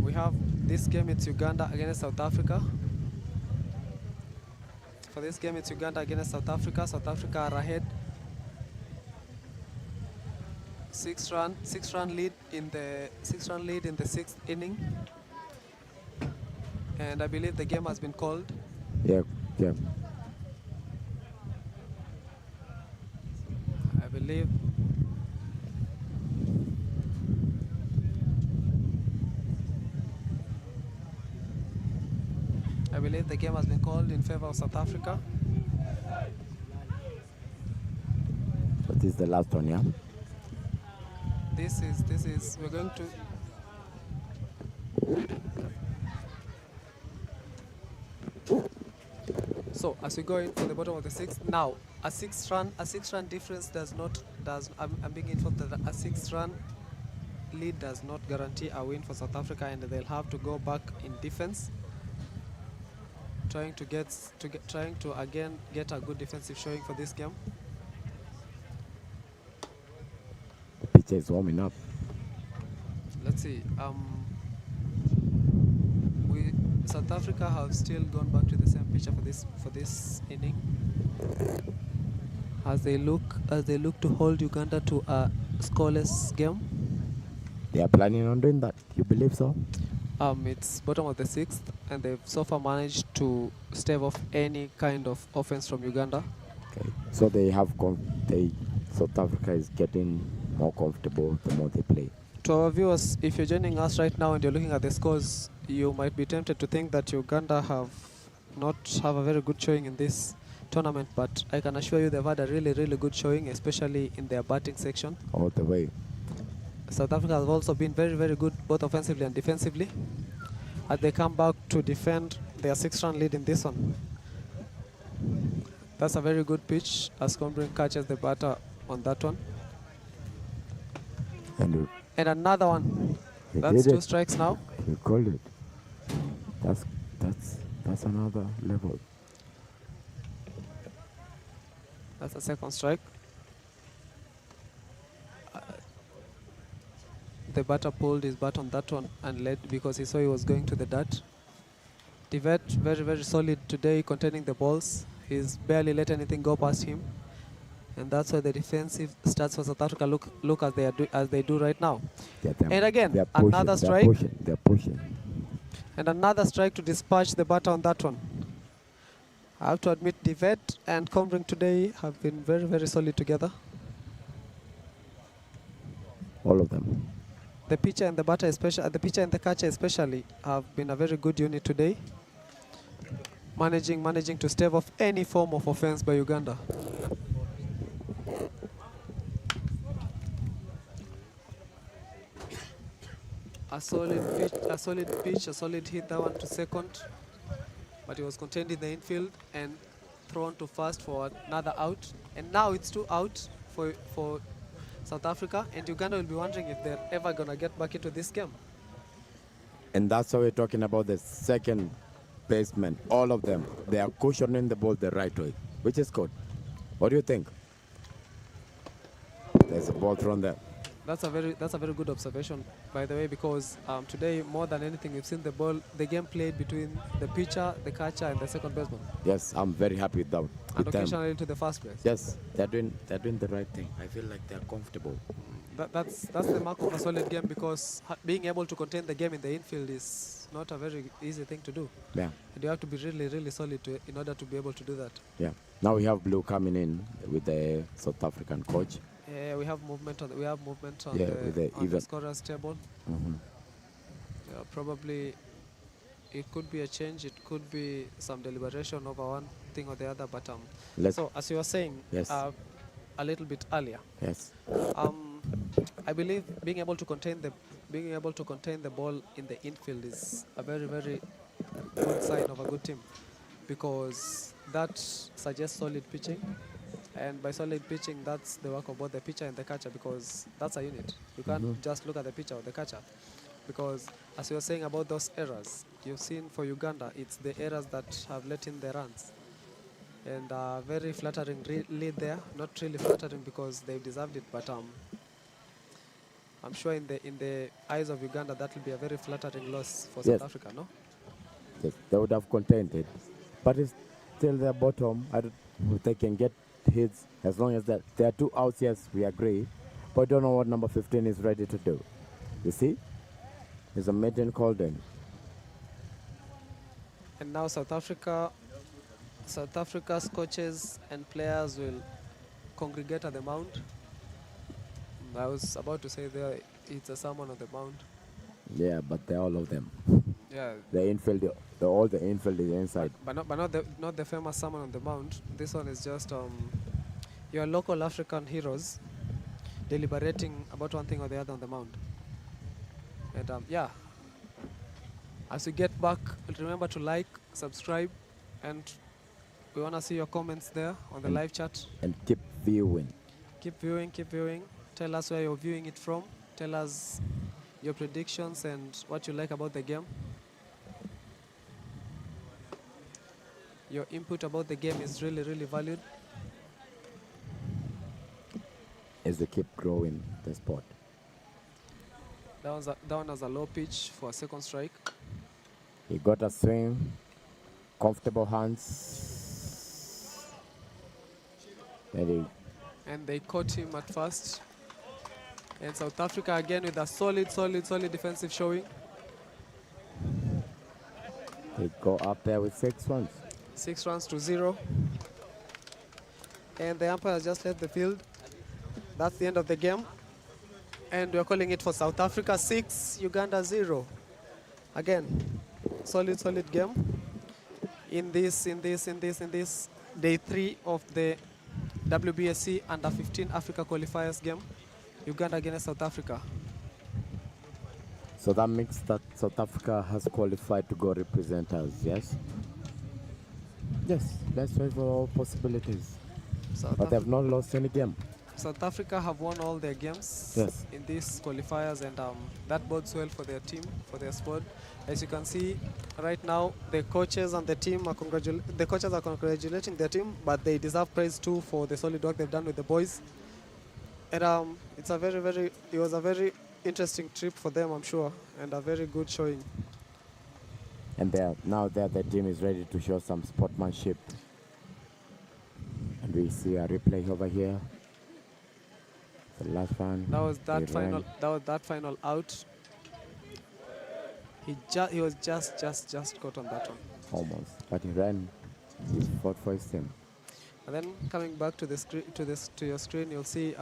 We have this game, it's Uganda against South Africa. For this game, it's Uganda against South Africa. South Africa are ahead. 6-run lead in the 6th inning. And I believe the game has been called. Yeah. I believe believe the game has been called in favor of South Africa. But this is the last one, yeah? This is, we're going to, so as we go in for the bottom of the sixth, now a six run difference I'm being informed that a 6-run lead does not guarantee a win for South Africa, and they'll have to go back in defense, trying to again get a good defensive showing for this game. The pitcher is warming up. Let's see. South Africa have still gone back to the same pitcher for this inning, as they look to hold Uganda to a scoreless game. They are planning on doing that. You believe so? It's bottom of the sixth, and they've so far managed to stave off any kind of offense from Uganda. Okay. So South Africa is getting more comfortable the more they play. To our viewers, if you're joining us right now and you're looking at the scores, you might be tempted to think that Uganda have a very good showing in this tournament, but I can assure you they've had a really, really good showing, especially in their batting section. All the way. South Africa has also been very, very good both offensively and defensively, as they come back to defend their 6-run lead in this one. That's a very good pitch as Combring catches the batter on that one. And another one. That's 2 strikes now. You called it. That's another level. That's a 2nd strike. The batter pulled his bat on that one and led because he saw he was going to the dirt. Tivet, very, very solid today, containing the balls. He's barely let anything go past him. And that's why the defensive stats for South Africa look as they do right now. And again, another strike. They're pushing. And another strike to dispatch the batter on that one. I have to admit, Tivet and Combring today have been very, very solid together. All of them. The pitcher and the batter, especially the pitcher and the catcher, especially, have been a very good unit today, managing to stave off any form of offense by Uganda. A solid hit, that one to second, but he was contained in the infield and thrown to first for another out. And now it's 2 out for South Africa, and Uganda will be wondering if they're ever going to get back into this game. And that's why we're talking about the second baseman. All of them, they are cushioning the ball the right way, which is good. What do you think? There's a ball thrown there. That's a very good observation, by the way, because today, more than anything, we've seen the game played between the pitcher, the catcher, and the second baseman. Yes, I'm very happy with that. And occasionally into the first base. Yes, they're doing the right thing. I feel like they're comfortable. That's the mark of a solid game, because being able to contain the game in the infield is not a very easy thing to do. Yeah. And you have to be really, really solid in order to be able to do that. Yeah. Now we have Blue coming in with the South African coach. Yeah, we have movement on the scorers table. Mm-hmm. Yeah, probably it could be a change. It could be some deliberation over one thing or the other. But so as you were saying, yes, a little bit earlier. Yes. I believe being able to contain the ball in the infield is a very, very good sign of a good team, because that suggests solid pitching. And by solid pitching, that's the work of both the pitcher and the catcher, because that's a unit. You can't just look at the pitcher or the catcher, because as you were saying about those errors, you've seen for Uganda, it's the errors that have let in the runs. And very flattering lead there. Not really flattering because they've deserved it, but I'm sure in the eyes of Uganda, that will be a very flattering loss for South Africa, no? Yes, they would have contained it. But it's still their bottom. They can get hits as long as there are 2 outs. Yes, we agree, but I don't know what number 15 is ready to do. You see, there's a maiden called in, and now South Africa's coaches and players will congregate at the mound. I was about to say there it's a sermon on the mound. Yeah, but they're all of them. Yeah, The infield, all the infield is inside. but not the famous salmon on the mound. This one is just your local African heroes deliberating about one thing or the other on the mound. And yeah, as we get back, remember to like, subscribe, and we want to see your comments there on the live chat. And keep viewing. Keep viewing, keep viewing. Tell us where you're viewing it from. Tell us your predictions and what you like about the game. Your input about the game is really, really valued. As they keep growing the sport. That one has a low pitch for a second strike. He got a swing, comfortable hands. And they caught him at first. And South Africa again with a solid defensive showing. They go up there with 6 runs. 6 runs to 0. And the umpire has just left the field. That's the end of the game. And we're calling it for South Africa 6, Uganda 0. Again, solid game. In this day 3 of the WBSC Under 15 Africa Qualifiers game, Uganda against South Africa. So that means that South Africa has qualified to go represent us, yes? Yes, let's try for all possibilities. But they have not lost any game. South Africa have won all their games in these qualifiers, and that bodes well for their team, for their squad. As you can see right now, the coaches and the team are congratulating their team, but they deserve praise too for the solid work they've done with the boys. And it was a very interesting trip for them, I'm sure, and a very good showing. And now the team is ready to show some sportsmanship. And we see a replay over here. The last one. That was that final out. He was just caught on that one. Almost, but he ran. He fought for his team. And then coming back to the screen, to your screen, you'll see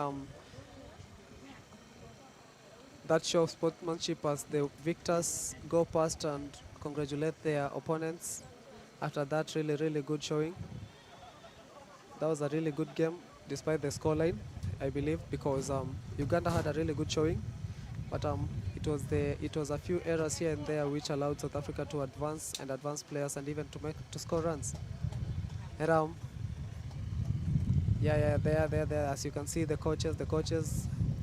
that show of sportsmanship as the victors go past and congratulate their opponents after that really good showing. That was a really good game despite the scoreline, I believe, because Uganda had a really good showing, but it was a few errors here and there which allowed South Africa to advance players and even to score runs. And there, as you can see, the coaches,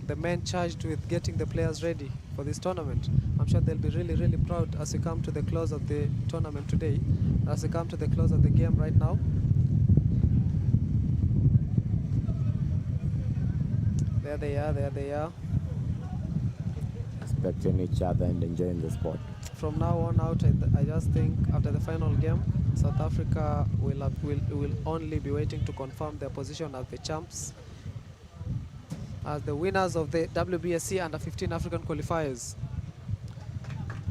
the men charged with getting the players ready for this tournament. I'm sure they'll be really proud as we come to the close of the tournament today, as we come to the close of the game right now. There they are. Respecting each other and enjoying the sport. From now on out, I just think after the final game, South Africa will only be waiting to confirm their position as the champs, as the winners of the WBSC Under 15 African Qualifiers,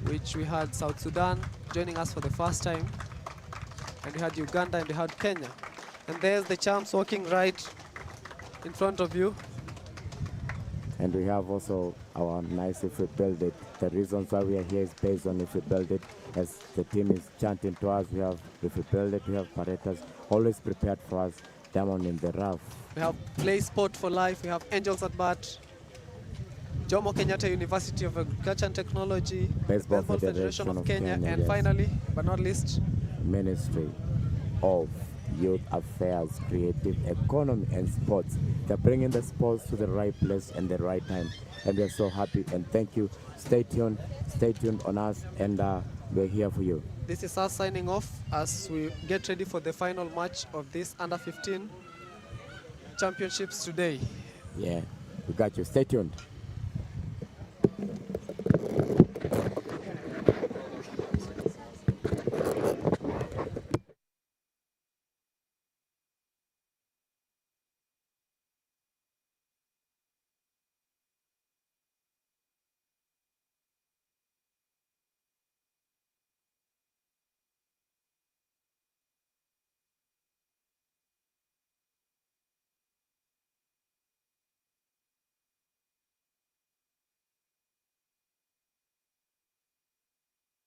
which we had South Sudan joining us for the first time, and we had Uganda and we had Kenya. And there's the champs walking right in front of you. And we have also our nice If We Build It. The reasons why we are here is based on If We Build It. As the team is chanting to us, we have If We Build It, we have paraters always prepared for us, diamond in the rough. We have Play Sport for Life, we have Angels at Bat, Jomo Kenyatta University of Agriculture and Technology, Baseball Federation of Kenya, and finally, but not least, Ministry of Youth Affairs, Creative Economy and Sports. They're bringing the sports to the right place and the right time, and we're so happy and thank you. Stay tuned on us, and we're here for you. This is us signing off as we get ready for the final match of this Under 15 Championships today. Yeah, we got you. Stay tuned.